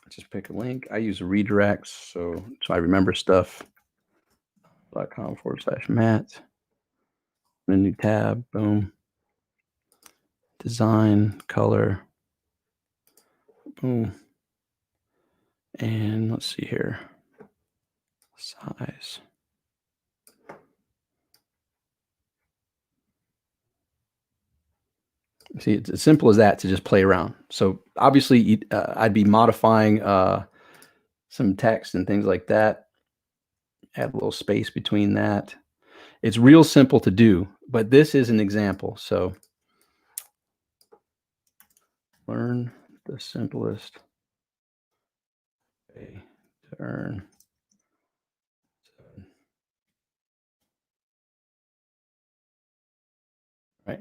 Just pick a link. I use redirects, so I remember stuff. .com/Matt. A new tab. Boom. Design, color. Boom. And let's see here. Size. See, it's as simple as that to just play around. So obviously, I'd be modifying some text and things like that. Add a little space between that. It's real simple to do, but this is an example. So learn the simplest way to earn. Right.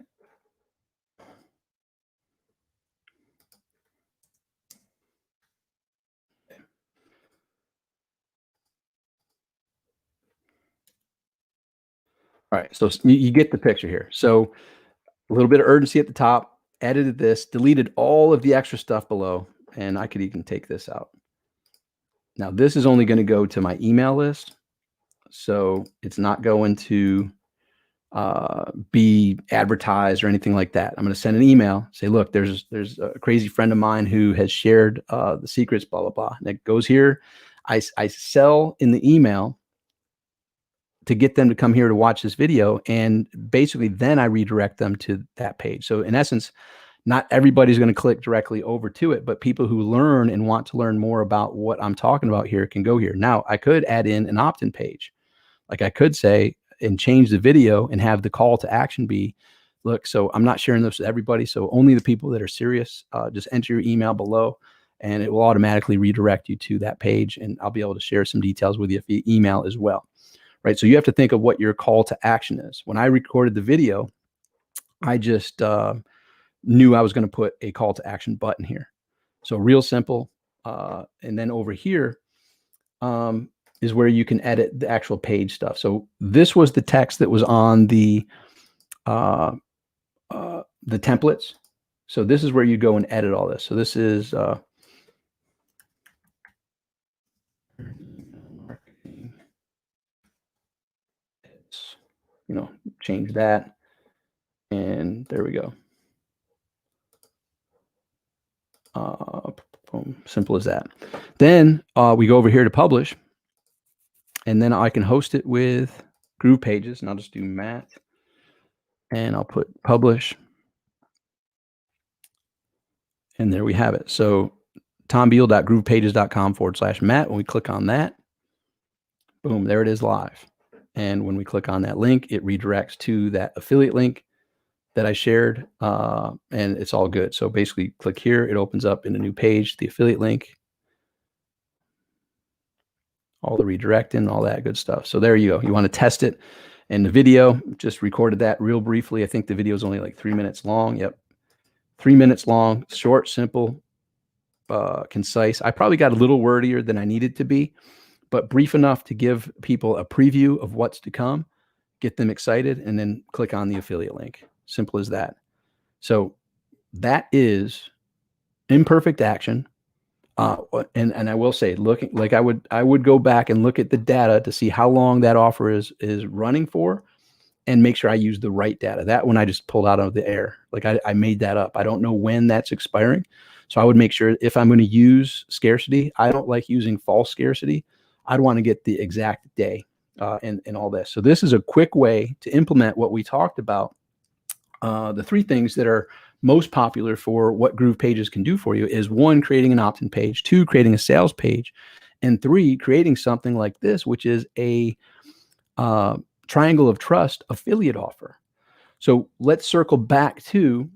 All right, so you get the picture here. So a little bit of urgency at the top, edited this, deleted all of the extra stuff below, and I could even take this out. Now this is only going to go to my email list, so it's not going to be advertised or anything like that. I'm going to send an email, say, look, there's a crazy friend of mine who has shared the secrets, blah, blah, blah. And it goes here. I sell in the email to get them to come here to watch this video. And basically then I redirect them to that page. So in essence, not everybody's going to click directly over to it, but people who learn and want to learn more about what I'm talking about here can go here. Now I could add in an opt-in page. Like I could say and change the video and have the call to action be, look, so I'm not sharing this with everybody. So only the people that are serious, just enter your email below and it will automatically redirect you to that page. And I'll be able to share some details with you via email as well. Right. So you have to think of what your call to action is. When I recorded the video, I just knew I was going to put a call to action button here. So real simple. And then over here is where you can edit the actual page stuff. So this was the text that was on the templates. So this is where you go and edit all this. So this is change that. And there we go. Simple as that. Then we go over here to publish. And then I can host it with Groove Pages. And I'll just do Matt. And I'll put publish. And there we have it. So tombeal.groovepages.com/Matt. When we click on that, boom, there it is live. And when we click on that link, it redirects to that affiliate link that I shared, and it's all good. So basically click here, it opens up in a new page, the affiliate link, all the redirecting, all that good stuff. So there you go. You want to test it. And the video, just recorded that real briefly. I think the video is only like 3 minutes long. Yep. 3 minutes long, short, simple, concise. I probably got a little wordier than I needed to be, but brief enough to give people a preview of what's to come, get them excited, and then click on the affiliate link. Simple as that. So that is imperfect action. And I will say, looking like I would go back and look at the data to see how long that offer is running for, and make sure I use the right data. That one I just pulled out of the air. Like I made that up. I don't know when that's expiring. So I would make sure if I'm going to use scarcity, I don't like using false scarcity. I'd want to get the exact day and all this. So this is a quick way to implement what we talked about. The three things that are most popular for what Groove Pages can do for you is 1, creating an opt-in page, 2, creating a sales page, and 3, creating something like this, which is a triangle of trust affiliate offer. So let's circle back to,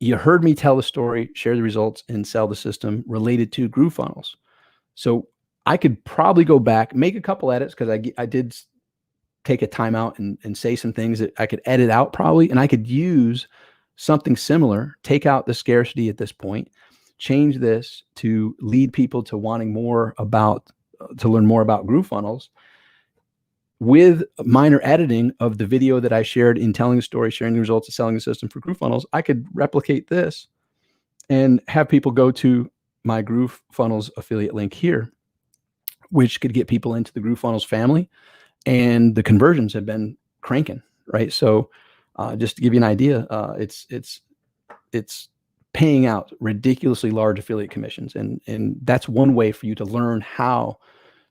you heard me tell the story, share the results, and sell the system related to GrooveFunnels. So I could probably go back, make a couple edits, because I did take a timeout and say some things that I could edit out probably, and I could use something similar, take out the scarcity at this point, change this to lead people to wanting more about, to learn more about GrooveFunnels, with minor editing of the video that I shared in telling the story, sharing the results of selling the system for GrooveFunnels. I could replicate this and have people go to my GrooveFunnels affiliate link here, which could get people into the GrooveFunnels family. And the conversions have been cranking, right? So just to give you an idea, it's paying out ridiculously large affiliate commissions. And that's one way for you to learn how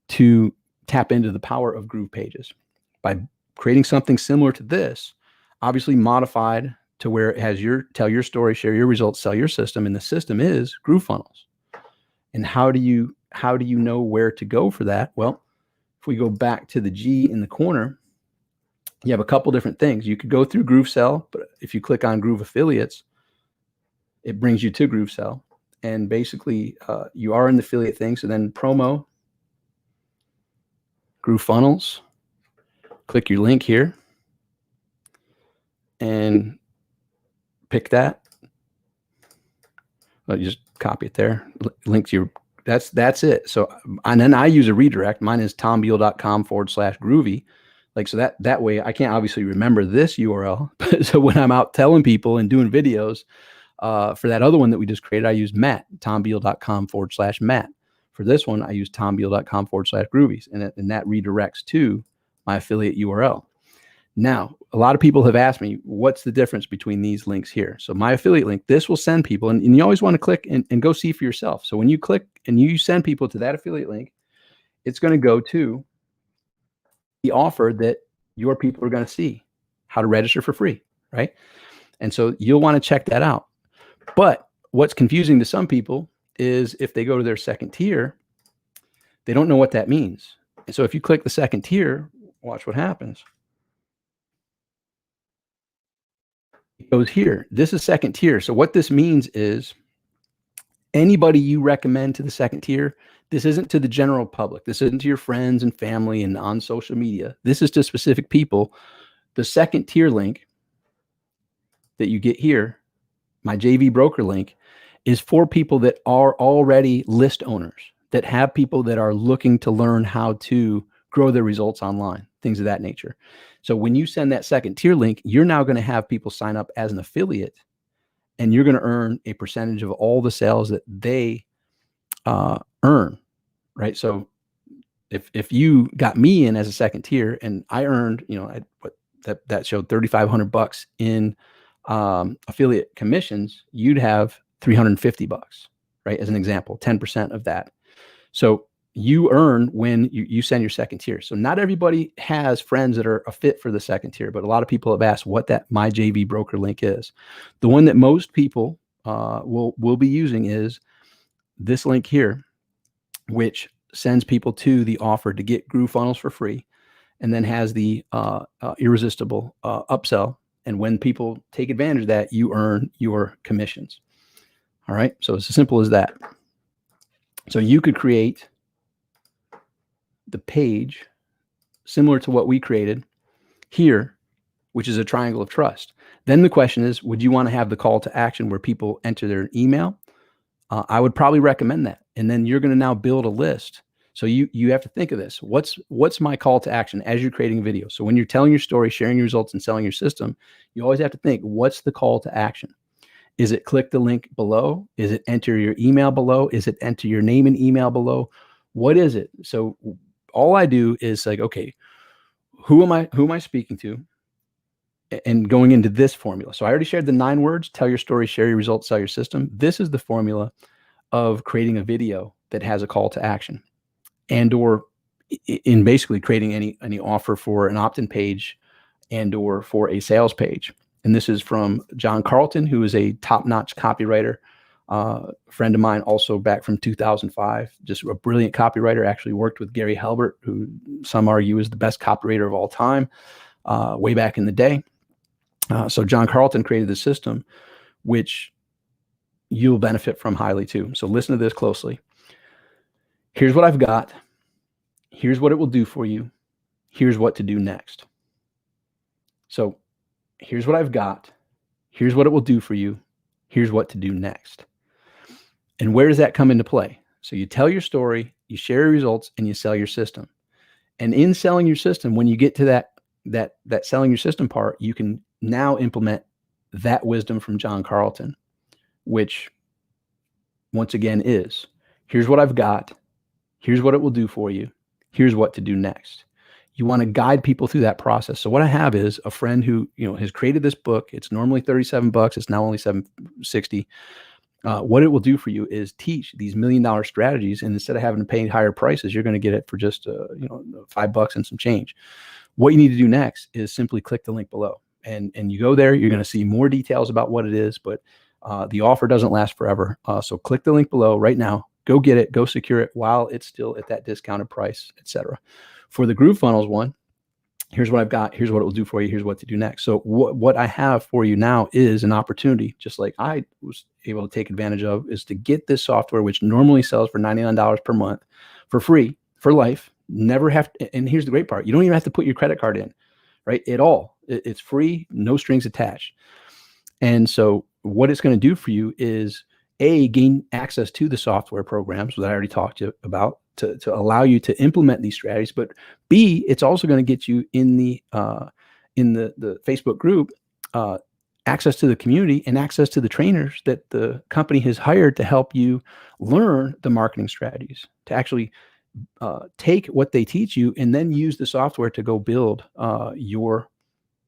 to tap into the power of Groove Pages by creating something similar to this, obviously modified to where it has tell your story, share your results, sell your system. And the system is GrooveFunnels. And how do you know where to go for that? Well, if we go back to the G in the corner, you have a couple different things. You could go through GrooveSell, but if you click on Groove Affiliates, it brings you to GrooveSell. And basically, you are in the affiliate thing. So then promo, GrooveFunnels, click your link here and pick that. Well, you just copy it there, link to your, that's it. So, and then I use a redirect. Mine is tombeal.com/groovy. Like, so that way I can't obviously remember this URL. But so when I'm out telling people and doing videos for that other one that we just created, I use Matt, tombeal.com/Matt. For this one, I use tombeal.com/groovies, and that redirects to my affiliate URL. Now, a lot of people have asked me, what's the difference between these links here? So my affiliate link, this will send people, and you always want to click and go see for yourself. So when you click and you send people to that affiliate link, it's going to go to the offer that your people are going to see, how to register for free, right? And so you'll want to check that out. But what's confusing to some people is if they go to their second tier, they don't know what that means. And so if you click the second tier, watch what happens. It goes here. This is second tier. So what this means is anybody you recommend to the second tier, this isn't to the general public. This isn't to your friends and family and on social media. This is to specific people. The second tier link that you get here, my JV broker link, is for people that are already list owners, that have people that are looking to learn how to grow their results online, things of that nature. So when you send that second tier link, you're now going to have people sign up as an affiliate, and you're going to earn a percentage of all the sales that they earn, right? So if you got me in as a second tier and I earned, that showed $3,500 in affiliate commissions, you'd have $350, right? As an example, 10% of that. So you earn when you send your second tier. So not everybody has friends that are a fit for the second tier, but a lot of people have asked what that My JV Broker link is. The one that most people will be using is this link here, which sends people to the offer to get GrooveFunnels for free, and then has the irresistible upsell. And when people take advantage of that, you earn your commissions. All right. So it's as simple as that. So you could create the page similar to what we created here, which is a triangle of trust. Then the question is, would you want to have the call to action where people enter their email? I would probably recommend that. And then you're going to now build a list. So you have to think of this. What's my call to action as you're creating a video? So when you're telling your story, sharing your results, and selling your system, you always have to think, what's the call to action? Is it click the link below? Is it enter your email below? Is it enter your name and email below? What is it? So all I do is like, okay, who am I speaking to? And going into this formula. So I already shared the 9 words: tell your story, share your results, sell your system. This is the formula of creating a video that has a call to action, and or in basically creating any offer for an opt-in page and or for a sales page. And this is from John Carlton, who is a top-notch copywriter, friend of mine, also back from 2005, just a brilliant copywriter. Actually worked with Gary Halbert, who some argue is the best copywriter of all time, way back in the day. So John Carlton created the system, which you'll benefit from highly too. So listen to this closely. Here's what I've got. Here's what it will do for you. Here's what to do next. So here's what I've got. Here's what it will do for you. Here's what to do next. And where does that come into play? So you tell your story, you share your results, and you sell your system. And in selling your system, when you get to that selling your system part, you can now implement that wisdom from John Carlton, which once again is, here's what I've got. Here's what it will do for you. Here's what to do next. You want to guide people through that process. So what I have is a friend who, has created this book. It's normally $37. It's now only $760. What it will do for you is teach these $1 million strategies. And instead of having to pay higher prices, you're going to get it for just, $5 and some change. What you need to do next is simply click the link below, and you go there. You're going to see more details about what it is, but the offer doesn't last forever. So click the link below right now. Go get it. Go secure it while it's still at that discounted price, etc. For the GrooveFunnels one, here's what I've got. Here's what it will do for you. Here's what to do next. So what I have for you now is an opportunity, just like I was able to take advantage of, is to get this software, which normally sells for $99 per month, for free, for life. Never have to, and here's the great part. You don't even have to put your credit card in, right? At all. It's free, no strings attached. And so what it's going to do for you is gain access to the software programs that I already talked to you about to allow you to implement these strategies. But B, it's also going to get you in the Facebook group, access to the community and access to the trainers that the company has hired to help you learn the marketing strategies, to actually take what they teach you and then use the software to go build your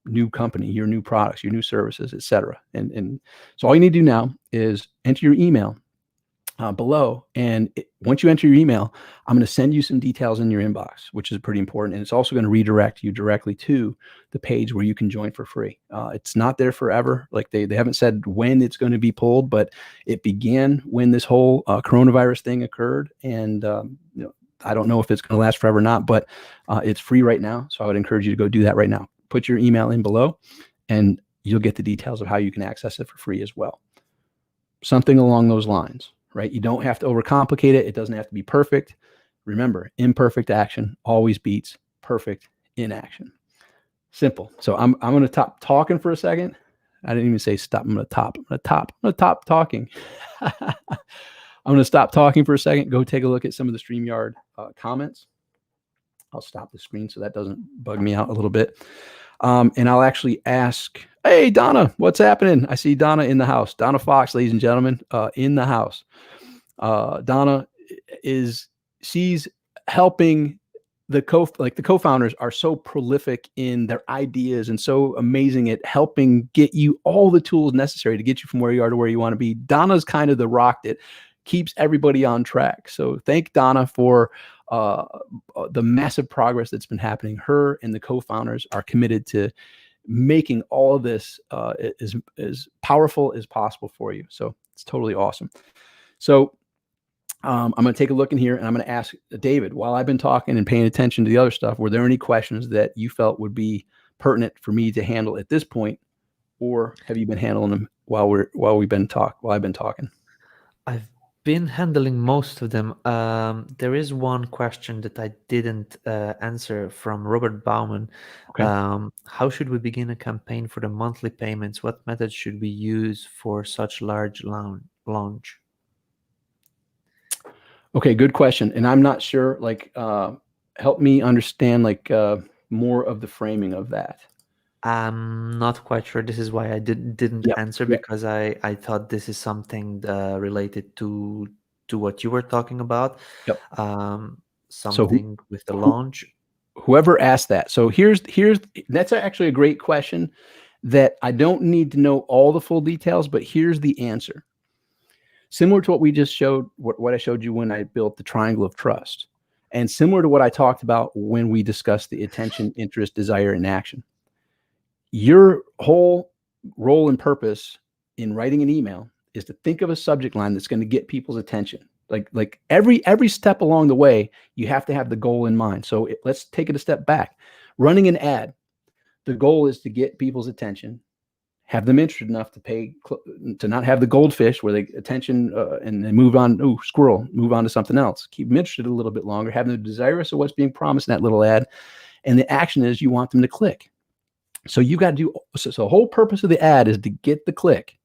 new company, your new products, your new services, etc. And so all you need to do now is enter your email below. And once you enter your email, I'm going to send you some details in your inbox, which is pretty important. And it's also going to redirect you directly to the page where you can join for free. It's not there forever. Like they haven't said when it's going to be pulled, but it began when this whole coronavirus thing occurred. And, I don't know if it's going to last forever or not, but it's free right now. So I would encourage you to go do that right now. Put your email in below and you'll get the details of how you can access it for free as well. Something along those lines. Right? You don't have to overcomplicate it. It doesn't have to be perfect. Remember, imperfect action always beats perfect inaction. Simple. So I'm going to stop talking for a second. I didn't even say stop. I'm going to stop talking. I'm going to stop talking for a second. Go take a look at some of the StreamYard comments. I'll stop the screen so that doesn't bug me out a little bit. And I'll actually ask, hey, Donna, what's happening? I see Donna in the house. Donna Fox, ladies and gentlemen, in the house. Donna she's helping the co-founders are so prolific in their ideas and so amazing at helping get you all the tools necessary to get you from where you are to where you want to be. Donna's kind of the rock that keeps everybody on track. So thank Donna for the massive progress that's been happening. Her and the co-founders are committed to making all of this as powerful as possible for you. So it's totally awesome. So I'm going to take a look in here and I'm going to ask David, while I've been talking and paying attention to the other stuff, were there any questions that you felt would be pertinent for me to handle at this point, or have you been handling them while I've been talking? I've been handling most of them. There is one question that I didn't answer from Robert Bauman. Okay. How should we begin a campaign for the monthly payments? What methods should we use for such large launch? Okay, good question. And I'm not sure, help me understand more of the framing of that. I'm not quite sure. This is why I didn't answer, because I thought this is something related to what you were talking about. Yep. Something with the launch. Whoever asked that. So that's actually a great question that I don't need to know all the full details, but here's the answer. Similar to what we just showed, what I showed you when I built the triangle of trust, and similar to what I talked about when we discussed the attention, interest, desire, and action. Your whole role and purpose in writing an email is to think of a subject line that's going to get people's attention. Like every step along the way, you have to have the goal in mind. So let's take it a step back. Running an ad, the goal is to get people's attention, have them interested enough to pay, to not have the goldfish where they attention and they move on. Oh, squirrel, move on to something else. Keep them interested a little bit longer, have them desirous of what's being promised in that little ad. And the action is you want them to click. So you got to do, so the whole purpose of the ad is to get the click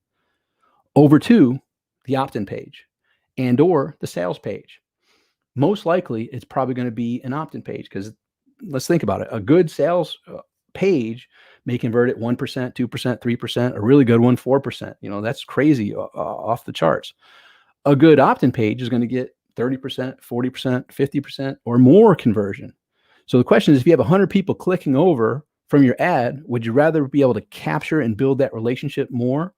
over to the opt-in page and or the sales page. Most likely it's probably going to be an opt-in page, because let's think about it. A good sales page may convert at 1%, 2%, 3%, a really good one, 4%. That's crazy off the charts. A good opt-in page is going to get 30%, 40%, 50% or more conversion. So the question is, if you have 100 people clicking over from your ad, would you rather be able to capture and build that relationship more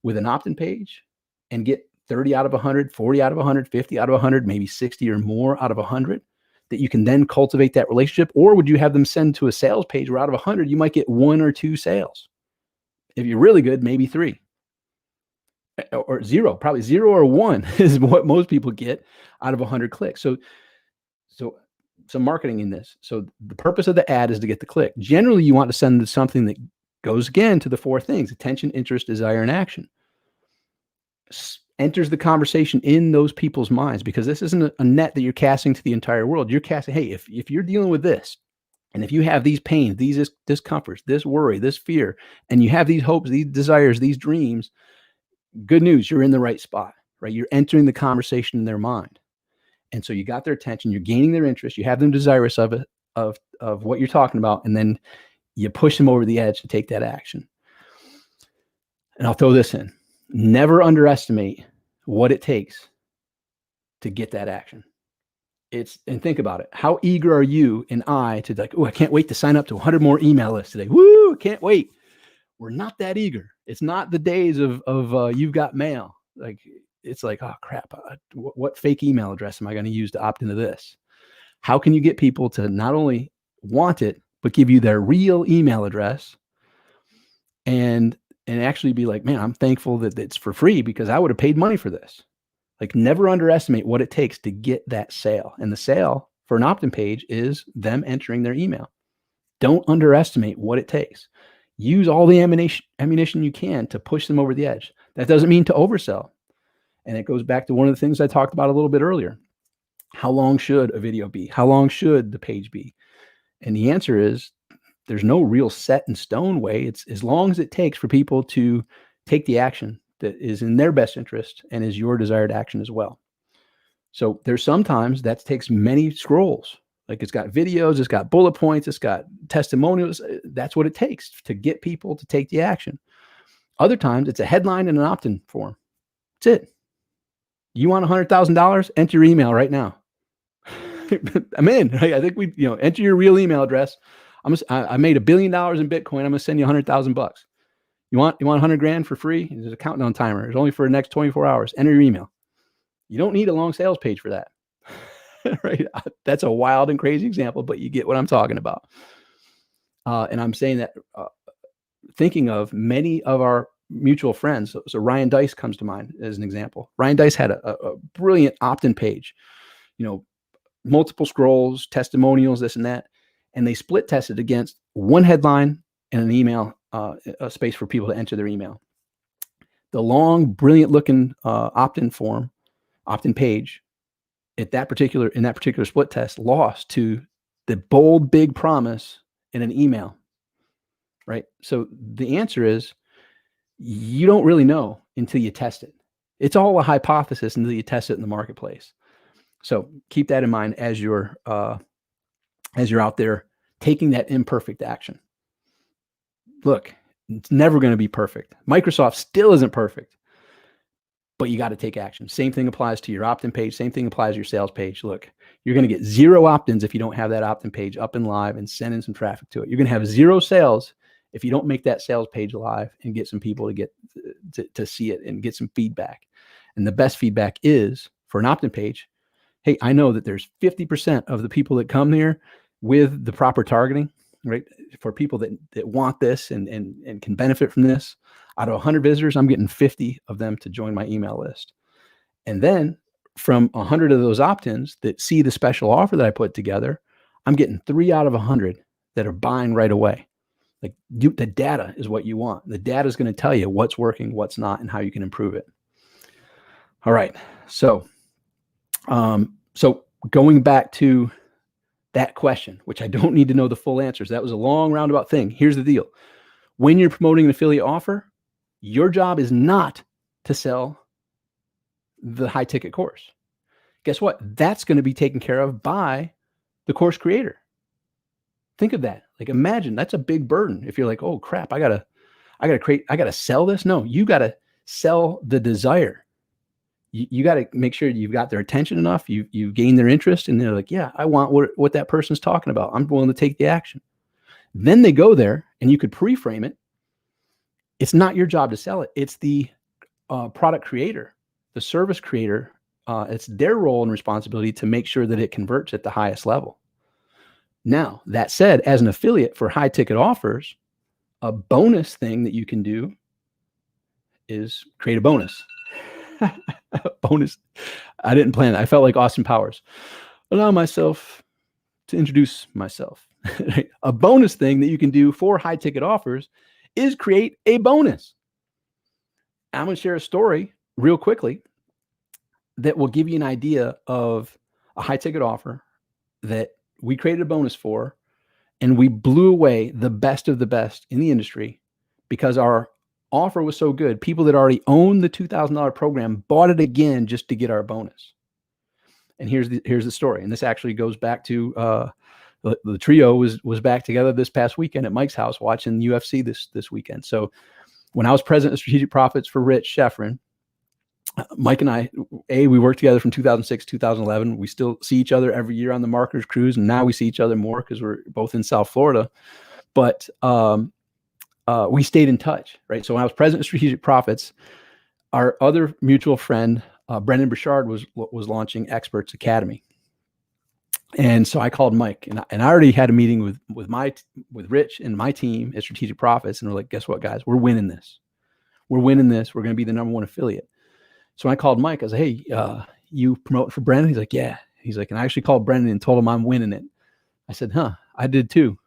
with an opt-in page and get 30 out of 100, 40 out of 100, 50 out of 100, maybe 60 or more out of 100 that you can then cultivate that relationship? Or would you have them send to a sales page where out of 100, you might get 1 or 2 sales? If you're really good, maybe 3 or 0, probably 0 or 1 is what most people get out of 100 clicks. So some marketing in this. So the purpose of the ad is to get the click. Generally, you want to send something that goes again to the 4 things: attention, interest, desire, and action. Enters the conversation in those people's minds, because this isn't a net that you're casting to the entire world. You're casting, hey, if you're dealing with this, and if you have these pains, these discomforts, this worry, this fear, and you have these hopes, these desires, these dreams, good news, you're in the right spot, right? You're entering the conversation in their mind. And so you got their attention, you're gaining their interest, you have them desirous of it, of what you're talking about, and then you push them over the edge to take that action. And I'll throw this in. Never underestimate what it takes to get that action. And think about it. How eager are you and I to like, oh, I can't wait to sign up to 100 more email lists today. Woo, can't wait. We're not that eager. It's not the days of you've got mail. Like, it's like, oh crap, what fake email address am I going to use to opt into this? How can you get people to not only want it, but give you their real email address and actually be like, man, I'm thankful that it's for free because I would have paid money for this. Like, never underestimate what it takes to get that sale. And the sale for an opt-in page is them entering their email. Don't underestimate what it takes. Use all the ammunition you can to push them over the edge. That doesn't mean to oversell. And it goes back to one of the things I talked about a little bit earlier. How long should a video be? How long should the page be? And the answer is there's no real set in stone way. It's as long as it takes for people to take the action that is in their best interest and is your desired action as well. So there's sometimes that takes many scrolls. Like, it's got videos, it's got bullet points, it's got testimonials. That's what it takes to get people to take the action. Other times it's a headline and an opt-in form. That's it. You want $100,000? Enter your email right now. I'm in. I think we, enter your real email address. I made $1 billion in Bitcoin. I'm gonna send you $100,000. You want 100 grand for free? There's a countdown timer. It's only for the next 24 hours. Enter your email. You don't need a long sales page for that. Right? That's a wild and crazy example, but you get what I'm talking about. And I'm saying that thinking of many of our mutual friends. So Ryan Dice comes to mind as an example. Ryan Dice had a brilliant opt-in page, multiple scrolls, testimonials, this and that. And they split tested against one headline and an email, a space for people to enter their email. The long, brilliant looking opt-in form, opt-in page in that particular split test lost to the bold, big promise in an email, right? So the answer is you don't really know until you test it. It's all a hypothesis until you test it in the marketplace. So keep that in mind as you're out there taking that imperfect action. Look, it's never going to be perfect. Microsoft still isn't perfect, but you got to take action. Same thing applies to your opt-in page. Same thing applies to your sales page. Look, you're going to get 0 opt-ins if you don't have that opt-in page up and live and send in some traffic to it. You're going to have 0 sales if you don't make that sales page live and get some people to get to see it and get some feedback. And the best feedback is for an opt-in page. Hey, I know that there's 50% of the people that come here with the proper targeting, right? For people that want this and can benefit from this. Out of 100 visitors, I'm getting 50 of them to join my email list. And then from 100 of those opt-ins that see the special offer that I put together, I'm getting 3 out of 100 that are buying right away. Like, the data is what you want. The data is going to tell you what's working, what's not, and how you can improve it. All right. So going back to that question, which I don't need to know the full answers. That was a long roundabout thing. Here's the deal. When you're promoting an affiliate offer, your job is not to sell the high ticket course. Guess what? That's going to be taken care of by the course creator. Think of that. Like, imagine that's a big burden. If you're like, oh crap, I gotta sell this. No, you got to sell the desire. You got to make sure you've got their attention enough. You gain their interest, and they're like, yeah, I want what that person's talking about. I'm willing to take the action. Then they go there, and you could pre-frame it. It's not your job to sell it. It's the product creator, the service creator. It's their role and responsibility to make sure that it converts at the highest level. Now, that said, as an affiliate for high ticket offers, a bonus thing that you can do is create a bonus. Bonus. I didn't plan that. I felt like Austin Powers. Allow myself to introduce myself. A bonus thing that you can do for high ticket offers is create a bonus. I'm going to share a story real quickly that will give you an idea of a high ticket offer that we created a bonus for, and we blew away the best of the best in the industry because our offer was so good. People that already owned the $2,000 program bought it again just to get our bonus. And here's the story. And this actually goes back to the trio was back together this past weekend at Mike's house watching UFC this weekend. So when I was president of Strategic Profits for Rich Sheffrin, Mike and I, we worked together from 2006, 2011. We still see each other every year on the Marketers Cruise, and now we see each other more because we're both in South Florida. But we stayed in touch, right? So when I was president of Strategic Profits, our other mutual friend, Brendan Burchard, was launching Experts Academy. And so I called Mike, and I already had a meeting with Rich and my team at Strategic Profits, and we're like, guess what, guys? We're winning this. We're winning this. We're going to be the #1 affiliate. So I called Mike. I was like, hey, you promoting for Brendan? He's like, yeah. He's like, and I actually called Brendan and told him I'm winning it. I said, huh, I did too.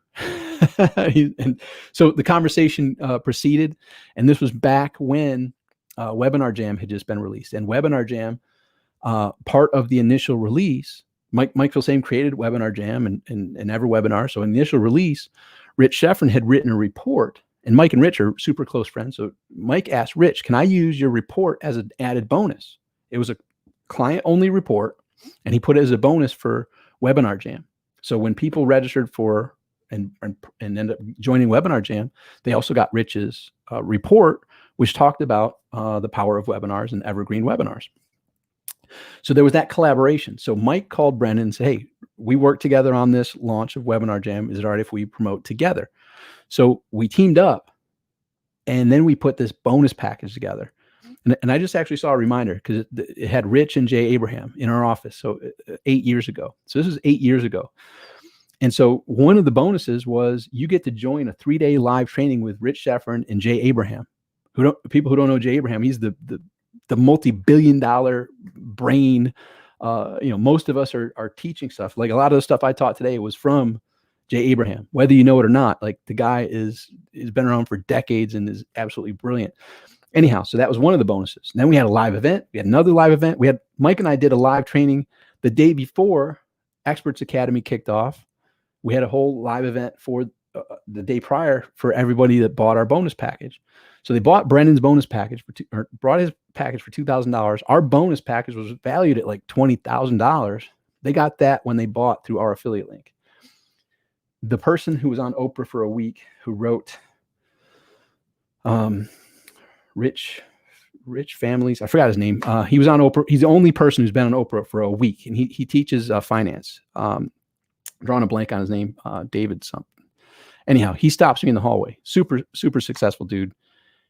And so the conversation proceeded, and this was back when Webinar Jam had just been released. And Webinar Jam, part of the initial release, Mike Filsame created Webinar Jam and EverWebinar. So in the initial release, Rich Sheffrin had written a report, and Mike and Rich are super close friends. So Mike asked Rich, can I use your report as an added bonus? It was a client-only report, and he put it as a bonus for Webinar Jam. So when people registered for and ended up joining Webinar Jam, they also got Rich's report, which talked about the power of webinars and evergreen webinars. So there was that collaboration. So Mike called Brendan and said, hey, we worked together on this launch of Webinar Jam. Is it all right if we promote together? So we teamed up, and then we put this bonus package together. And I just actually saw a reminder because it had Rich and Jay Abraham in our office. So 8 years ago. So this is 8 years ago. And so one of the bonuses was you get to join a 3-day live training with Rich Sheffrin and Jay Abraham. People who don't know Jay Abraham, he's the multi-billion-dollar brain. Most of us are teaching stuff. Like a lot of the stuff I taught today was from Jay Abraham, whether you know it or not. Like the guy is been around for decades and is absolutely brilliant. Anyhow, so that was one of the bonuses. And then we had a live event. We had another live event. Mike and I did a live training the day before Experts Academy kicked off. We had a whole live event for the day prior for everybody that bought our bonus package. So they bought Brendan's bonus package brought his package for $2,000. Our bonus package was valued at like $20,000. They got that when they bought through our affiliate link. The person who was on Oprah for a week, who wrote Rich Families, I forgot his name. He was on Oprah. He's the only person who's been on Oprah for a week, and he teaches finance. Drawing a blank on his name, David something. Anyhow, he stops me in the hallway. Super, super successful dude.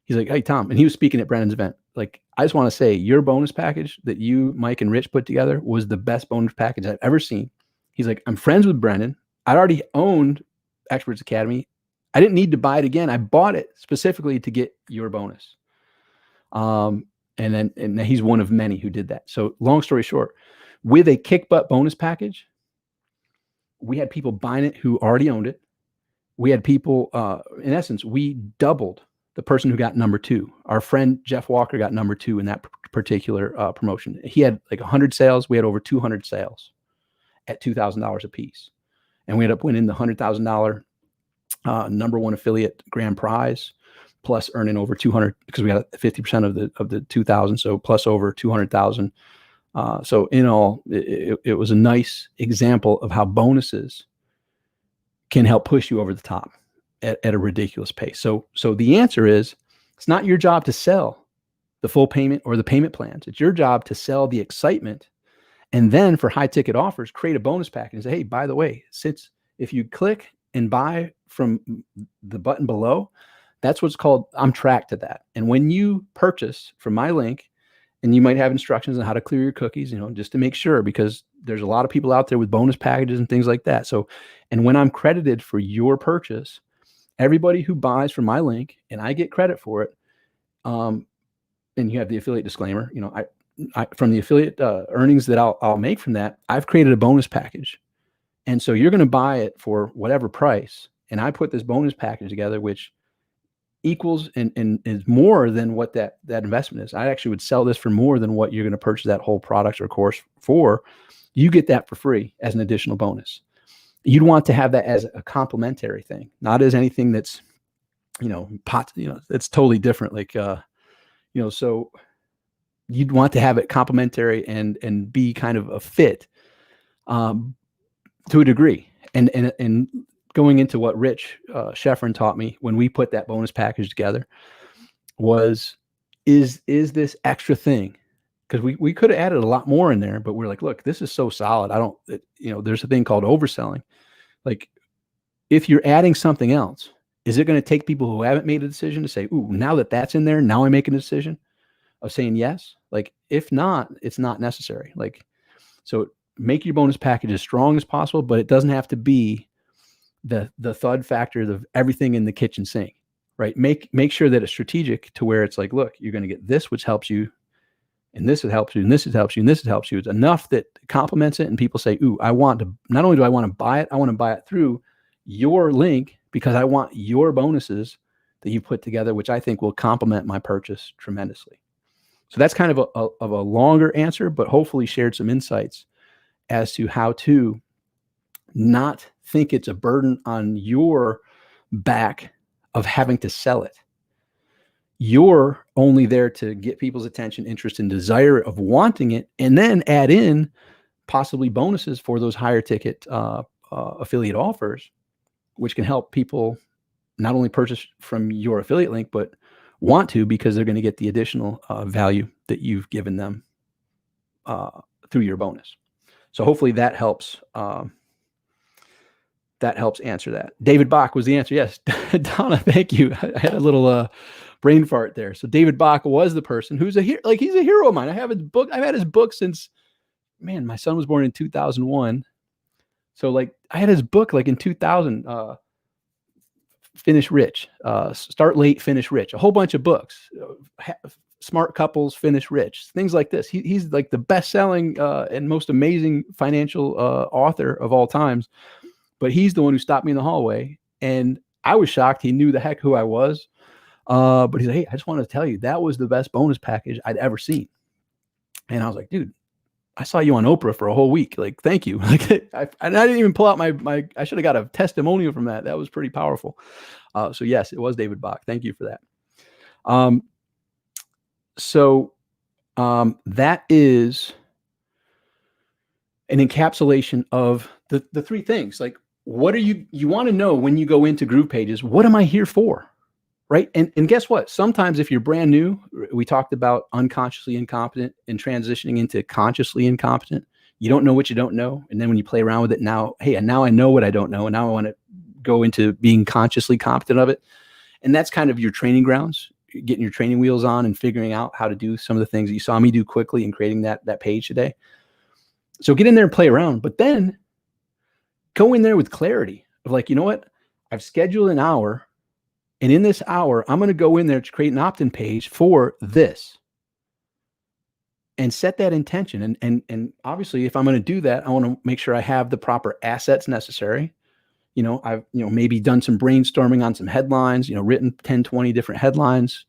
He's like, hey, Tom. And he was speaking at Brendan's event. Like, I just want to say your bonus package that you, Mike, and Rich put together was the best bonus package I've ever seen. He's like, I'm friends with Brendan. I'd already owned Experts Academy. I didn't need to buy it again. I bought it specifically to get your bonus. And he's one of many who did that. So long story short, with a kick butt bonus package, we had people buying it who already owned it. We had people, in essence, we doubled the person who got #2. Our friend Jeff Walker got #2 in that particular promotion. He had like 100 sales. We had over 200 sales at $2,000 a piece. And we ended up winning the $100,000 #1 affiliate grand prize, plus earning over 200 because we got 50% of the 2,000. So plus over 200,000. So in all, it was a nice example of how bonuses can help push you over the top at a ridiculous pace. So the answer is, it's not your job to sell the full payment or the payment plans. It's your job to sell the excitement. And then for high ticket offers, create a bonus package and say, hey, by the way, since if you click and buy from the button below, that's what's called, I'm tracked to that. And when you purchase from my link, and you might have instructions on how to clear your cookies, just to make sure, because there's a lot of people out there with bonus packages and things like that. So, and when I'm credited for your purchase, everybody who buys from my link and I get credit for it, and you have the affiliate disclaimer, I from the affiliate earnings that I'll make from that, I've created a bonus package. And so you're going to buy it for whatever price. And I put this bonus package together, which equals and is more than what that investment is. I actually would sell this for more than what you're going to purchase that whole product or course for. You get that for free as an additional bonus. You'd want to have that as a complementary thing, not as anything that's, it's totally different. Like, so you'd want to have it complementary and be kind of a fit to a degree. And going into what Rich Sheffrin taught me when we put that bonus package together was, is this extra thing because we could have added a lot more in there, but we're like, look, this is so solid. There's a thing called overselling. Like, if you're adding something else, is it going to take people who haven't made a decision to say, ooh, now that that's in there, now I'm making a decision of saying yes? Like, if not, it's not necessary. Like, so make your bonus package as strong as possible, but it doesn't have to be the thud factor of everything in the kitchen sink, right? Make sure that it's strategic to where it's like, look, you're going to get this, which helps you, and this helps you, and this helps you, and this helps you. It's enough that complements it, and people say, ooh, I want to, not only do I want to buy it, I want to buy it through your link because I want your bonuses that you put together, which I think will complement my purchase tremendously. So that's kind of a longer answer, but hopefully shared some insights as to how to not think it's a burden on your back of having to sell it. You're only there to get people's attention, interest, and desire of wanting it, and then add in possibly bonuses for those higher ticket affiliate offers, which can help people not only purchase from your affiliate link, but want to, because they're going to get the additional value that you've given them through your bonus. So hopefully that helps. That helps answer that. David Bach was the answer. Yes. Donna, thank you. I had a little brain fart there. So David Bach was the person who's a hero. Like, he's a hero of mine. I have his book. I've had his book since, man, my son was born in 2001. So like, I had his book like in 2000, Finish Rich, Start Late, Finish Rich, a whole bunch of books, Smart Couples, Finish Rich, things like this. He's like the best-selling and most amazing financial author of all times. But he's the one who stopped me in the hallway, and I was shocked. He knew the heck who I was. But he's like, hey, I just wanted to tell you, that was the best bonus package I'd ever seen. And I was like, dude, I saw you on Oprah for a whole week. Like, thank you. Like, I didn't even pull out my I should have got a testimonial from that. That was pretty powerful. So yes, it was David Bach. Thank you for that. That is an encapsulation of the three things. Like, what are you want to know when you go into Groove Pages? What am I here for? Right. And guess what? Sometimes if you're brand new, we talked about unconsciously incompetent and transitioning into consciously incompetent. You don't know what you don't know. And then when you play around with it now, hey, and now I know what I don't know. And now I want to go into being consciously competent of it. And that's kind of your training grounds, getting your training wheels on and figuring out how to do some of the things that you saw me do quickly and creating that page today. So get in there and play around, but then go in there with clarity of like, you know what? I've scheduled an hour, and in this hour, I'm going to go in there to create an opt-in page for this and set that intention. And obviously, if I'm going to do that, I want to make sure I have the proper assets necessary. I've, maybe done some brainstorming on some headlines, written 10, 20 different headlines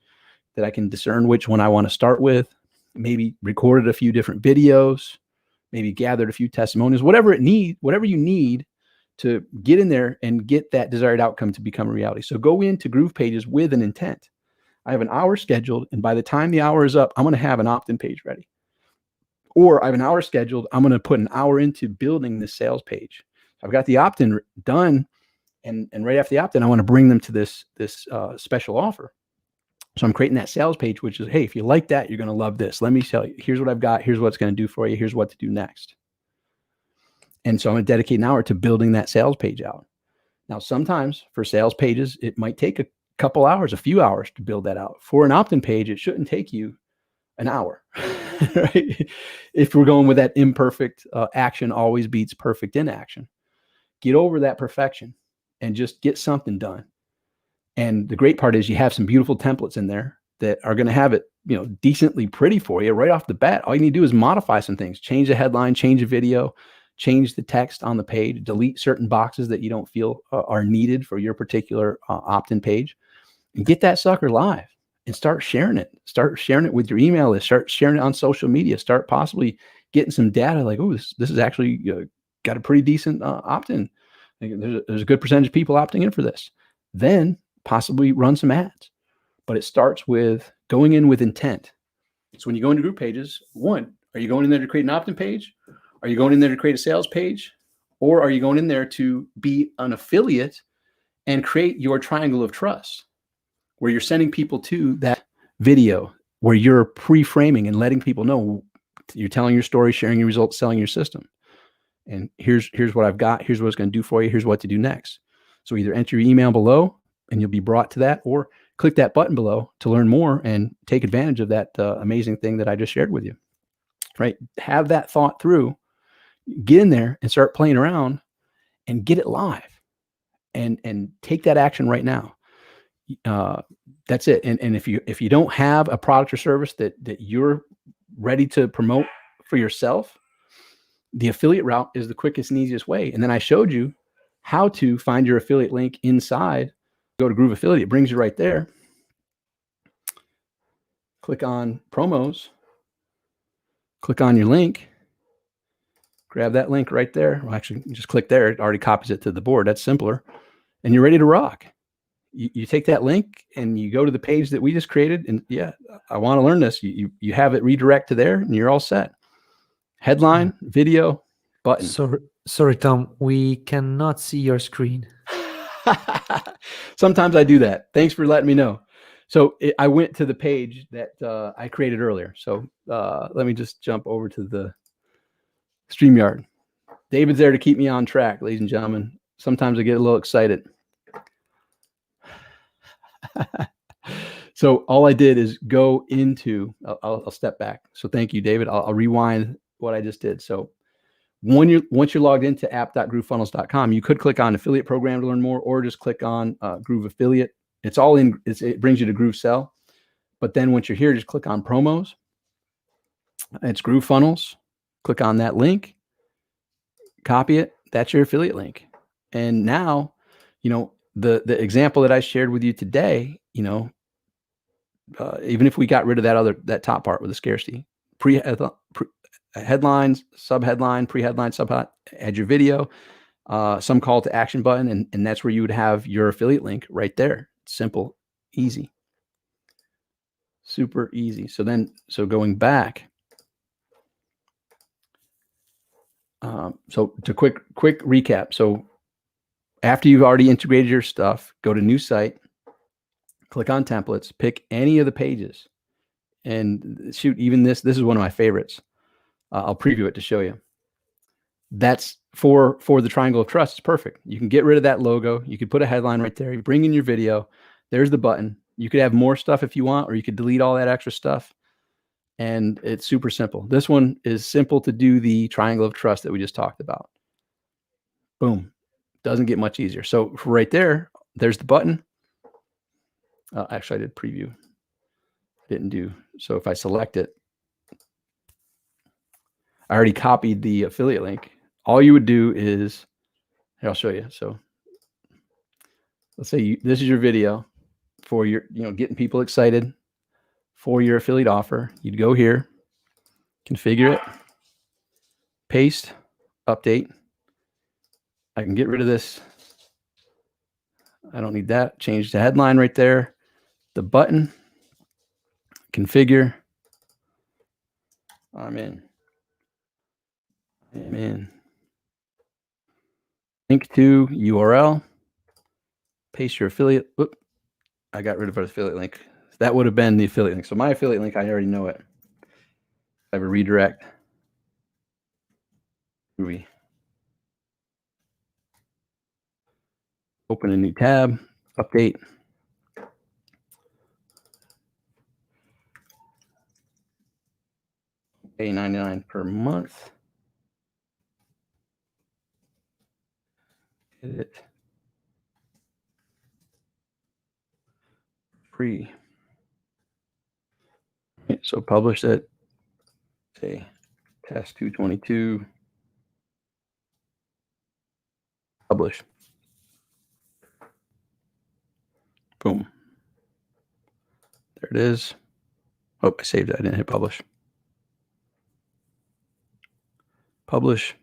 that I can discern which one I want to start with, maybe recorded a few different videos, maybe gathered a few testimonials, whatever you need to get in there and get that desired outcome to become a reality. So go into Groove Pages with an intent. I have an hour scheduled, and by the time the hour is up, I'm going to have an opt-in page ready. Or I have an hour scheduled, I'm going to put an hour into building this sales page. I've got the opt-in done, and right after the opt-in, I want to bring them to this special offer. So I'm creating that sales page, which is, hey, if you like that, you're going to love this. Let me tell you, here's what I've got. Here's what it's going to do for you. Here's what to do next. And so I'm going to dedicate an hour to building that sales page out. Now, sometimes for sales pages, it might take a couple hours, a few hours to build that out. For an opt-in page, it shouldn't take you an hour, right? If we're going with that imperfect action always beats perfect inaction. Get over that perfection and just get something done. And the great part is you have some beautiful templates in there that are going to have it, decently pretty for you right off the bat. All you need to do is modify some things, change the headline, change the video, change the text on the page, delete certain boxes that you don't feel are needed for your particular opt-in page, and get that sucker live and start sharing it. Start sharing it with your email list, start sharing it on social media, start possibly getting some data like, oh, this is actually got a pretty decent opt-in. There's a good percentage of people opting in for this. Then possibly run some ads. But it starts with going in with intent. So when you go into Group Pages, one, are you going in there to create an opt-in page? Are you going in there to create a sales page? Or are you going in there to be an affiliate and create your triangle of trust, where you're sending people to that video, where you're pre-framing and letting people know You're telling your story, sharing your results, selling your system. And here's what I've got. Here's what it's going to do for you. Here's what to do next. So either enter your email below and you'll be brought to that, or click that button below to learn more and take advantage of that amazing thing that I just shared with you. Right? Have that thought through, get in there and start playing around and get it live, and take that action right now. That's it. And if you don't have a product or service that you're ready to promote for yourself, the affiliate route is the quickest and easiest way. And then I showed you how to find your affiliate link inside. Go to Groove Affiliate, it brings you right there. Click on promos, click on your link, grab that link right there. Well, actually, just click there. It already copies it to the board. That's simpler. And you're ready to rock. You take that link and you go to the page that we just created, and yeah, I want to learn this. You have it redirect to there, and you're all set. Headline, video, button. Sorry, Tom, we cannot see your screen. Sometimes I do that. Thanks for letting me know. So I went to the page that I created earlier. So let me just jump over to the StreamYard. David's there to keep me on track, ladies and gentlemen. Sometimes I get a little excited. So all I did is go into, I'll step back. So thank you, David. I'll rewind what I just did. So once you're logged into app.groovefunnels.com, you could click on affiliate program to learn more, or just click on Groove Affiliate. It's all in, it brings you to Groove Sell. But then once you're here, just click on promos. It's Groove Funnels. Click on that link, copy it. That's your affiliate link. And now, the example that I shared with you today, even if we got rid of that top part with the scarcity, headlines, subheadline, pre-headline, subheadline, add your video, some call to action button, and that's where you would have your affiliate link right there. Simple, easy, super easy. So going back, so to quick recap. So after you've already integrated your stuff, go to new site, click on templates, pick any of the pages, and shoot, even this is one of my favorites. I'll preview it to show you. That's for the triangle of trust. It's perfect. You can get rid of that logo. You could put a headline right there. You bring in your video. There's the button. You could have more stuff if you want, or you could delete all that extra stuff. And it's super simple. This one is simple to do the triangle of trust that we just talked about. Boom. Doesn't get much easier. So right there, there's the button. Actually, I did preview. Didn't do. So if I select it, I already copied the affiliate link. All you would do is, here, I'll show you. So let's say this is your video for your, getting people excited for your affiliate offer. You'd go here, configure it, paste, update. I can get rid of this. I don't need that. Change the headline right there. The button, configure. I'm in. Link to URL. Paste your affiliate. Whoop. I got rid of our affiliate link. That would have been the affiliate link. So my affiliate link, I already know it. I have a redirect. We open a new tab, update. $8.99 per month. Hit it. Free. So publish it. Say test 222. Publish. Boom. There it is. Oh, I saved it. I didn't hit publish. Publish.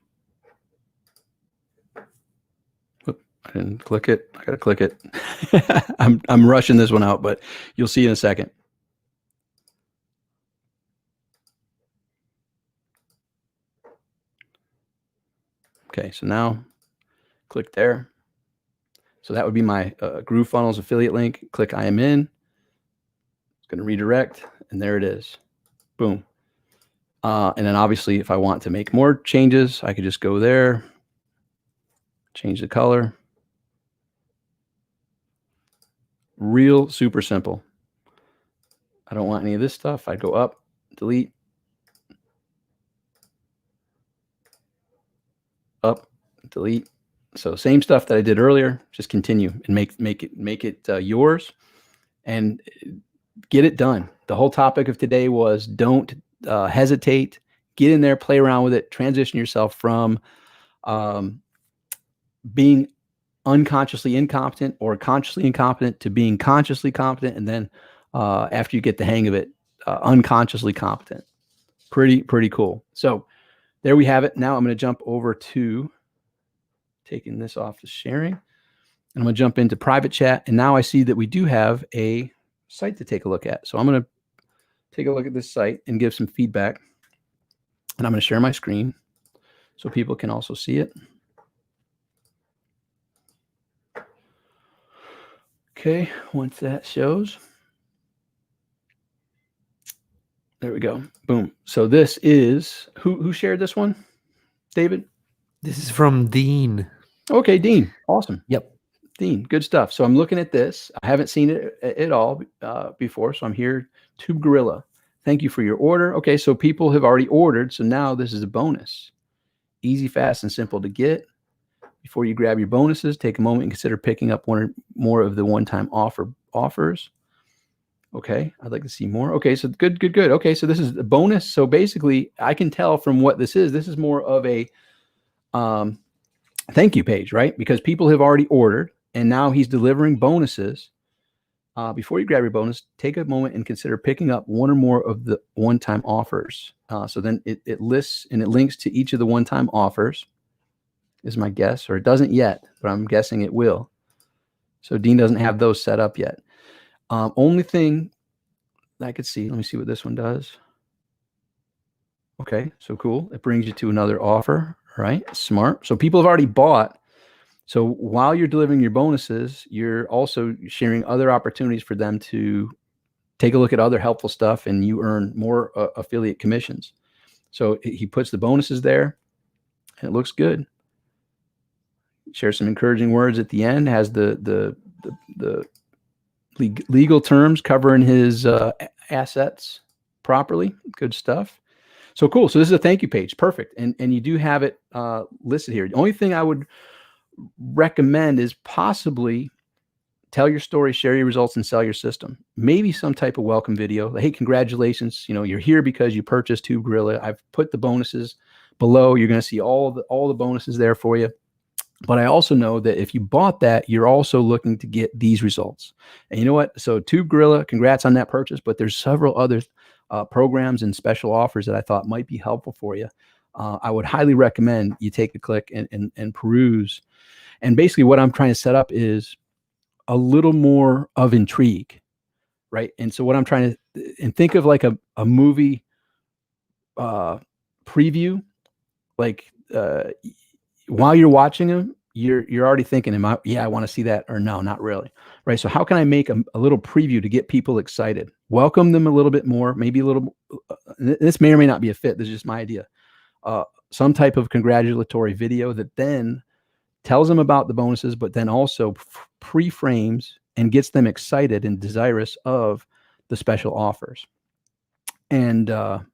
Oop, I didn't click it. I gotta click it. I'm rushing this one out, but you'll see in a second. Okay, so now click there. So that would be my Groove Funnels affiliate link. Click I am in. It's going to redirect, and there it is. Boom. And then obviously if I want to make more changes, I could just go there, change the color. Real super simple. I don't want any of this stuff. I'd go up, delete, up, delete. So same stuff that I did earlier, just continue and make it yours and get it done. The whole topic of today was don't hesitate, get in there, play around with it, transition yourself from being unconsciously incompetent or consciously incompetent to being consciously competent. And then after you get the hang of it, unconsciously competent. Pretty cool. So there we have it. Now I'm going to jump over to taking this off the sharing. And I'm going to jump into private chat. And now I see that we do have a site to take a look at. So I'm going to take a look at this site and give some feedback. And I'm going to share my screen so people can also see it. Okay, once that shows. There we go. Boom. So this is, who shared this one? David? This is from Dean. Okay, Dean. Awesome. Yep. Dean, good stuff. So I'm looking at this. I haven't seen it at all before, so I'm here. Tube Gorilla. Thank you for your order. Okay, so people have already ordered, so now this is a bonus. Easy, fast, and simple to get. Before you grab your bonuses, take a moment and consider picking up one or more of the one-time offers. Okay, I'd like to see more. Okay, so good. Okay, so this is a bonus. So basically, I can tell from what this is more of a thank you page, right? Because people have already ordered, and now he's delivering bonuses. Before you grab your bonus, take a moment and consider picking up one or more of the one-time offers. So then it lists and it links to each of the one-time offers, is my guess, or it doesn't yet, but I'm guessing it will. So Dean doesn't have those set up yet. Only thing I could see, let me see what this one does. Okay, so cool. It brings you to another offer, right? Smart. So people have already bought. So while you're delivering your bonuses, you're also sharing other opportunities for them to take a look at other helpful stuff, and you earn more affiliate commissions. So he puts the bonuses there, and it looks good. Share some encouraging words at the end. Has the legal terms covering his assets properly. Good stuff. So cool. So this is a thank you page. Perfect. And you do have it listed here. The only thing I would recommend is possibly tell your story, share your results, and sell your system. Maybe some type of welcome video. Like, hey, congratulations. You're here because you purchased Tube Gorilla. I've put the bonuses below. You're going to see all the bonuses there for you. But I also know that if you bought that, you're also looking to get these results. And you know what? So Tube Gorilla, congrats on that purchase. But there's several other programs and special offers that I thought might be helpful for you. I would highly recommend you take a click and peruse. And basically what I'm trying to set up is a little more of intrigue, right? And so what I'm trying to, and think of like a movie preview, like while you're watching them, you're already thinking, I want to see that, or no, not really, right? So how can I make a little preview to get people excited, welcome them a little bit more, maybe a little, this may or may not be a fit. This is just my idea. Some type of congratulatory video that then tells them about the bonuses, but then also pre-frames and gets them excited and desirous of the special offers. And that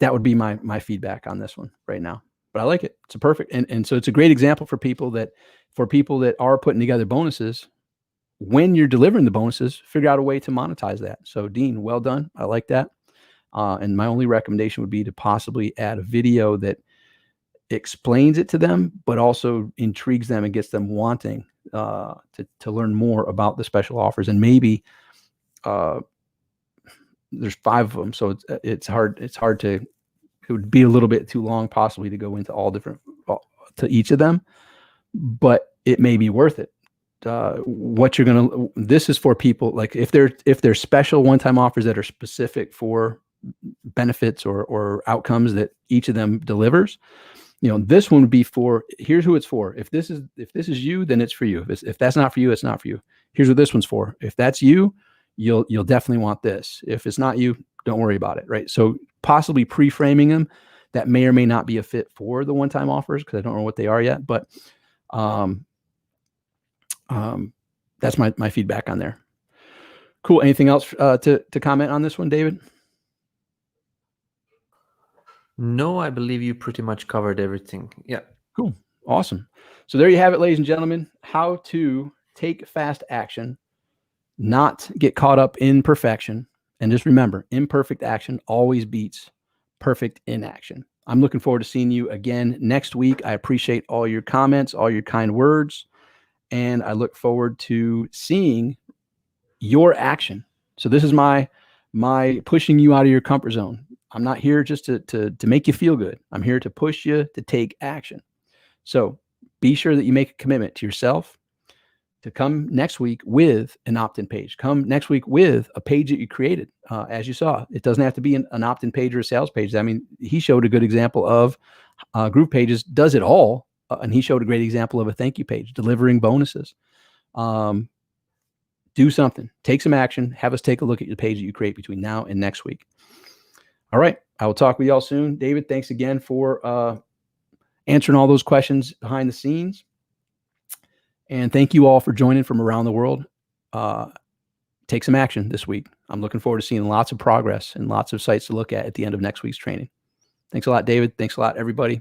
would be my feedback on this one right now. But I like it. It's a perfect. And so it's a great example for people that are putting together bonuses. When you're delivering the bonuses, figure out a way to monetize that. So Dean, well done. I like that. And my only recommendation would be to possibly add a video that explains it to them, but also intrigues them and gets them wanting to learn more about the special offers. And maybe there's 5 of them, so it's hard to. It would be a little bit too long possibly to go into all different to each of them, but it may be worth it. This is for people, like if they're special one-time offers that are specific for benefits or outcomes that each of them delivers. This one would be for, here's who it's for. If this is you, then it's for you. If that's not for you, it's not for you. Here's what this one's for. If that's you, you'll definitely want this. If it's not you, don't worry about it. Right. So possibly pre-framing them that may or may not be a fit for the one-time offers, because I don't know what they are yet. But that's my feedback on there. Cool. Anything else to comment on this one, David? No, I believe you pretty much covered everything. Yeah. Cool. Awesome. So there you have it, ladies and gentlemen, how to take fast action, not get caught up in perfection. And just remember, imperfect action always beats perfect inaction. I'm looking forward to seeing you again next week. I appreciate all your comments, all your kind words, and I look forward to seeing your action. So this is my pushing you out of your comfort zone. I'm not here just to make you feel good. I'm here to push you to take action. So be sure that you make a commitment to yourself to come next week with an opt-in page. Come next week with a page that you created. As you saw, it doesn't have to be an opt-in page or a sales page. I mean, he showed a good example of Group Pages does it all. And he showed a great example of a thank you page, delivering bonuses. Do something, take some action, have us take a look at the page that you create between now and next week. All right. I will talk with y'all soon. David, thanks again for answering all those questions behind the scenes. And thank you all for joining from around the world. Take some action this week. I'm looking forward to seeing lots of progress and lots of sites to look at the end of next week's training. Thanks a lot, David. Thanks a lot, everybody.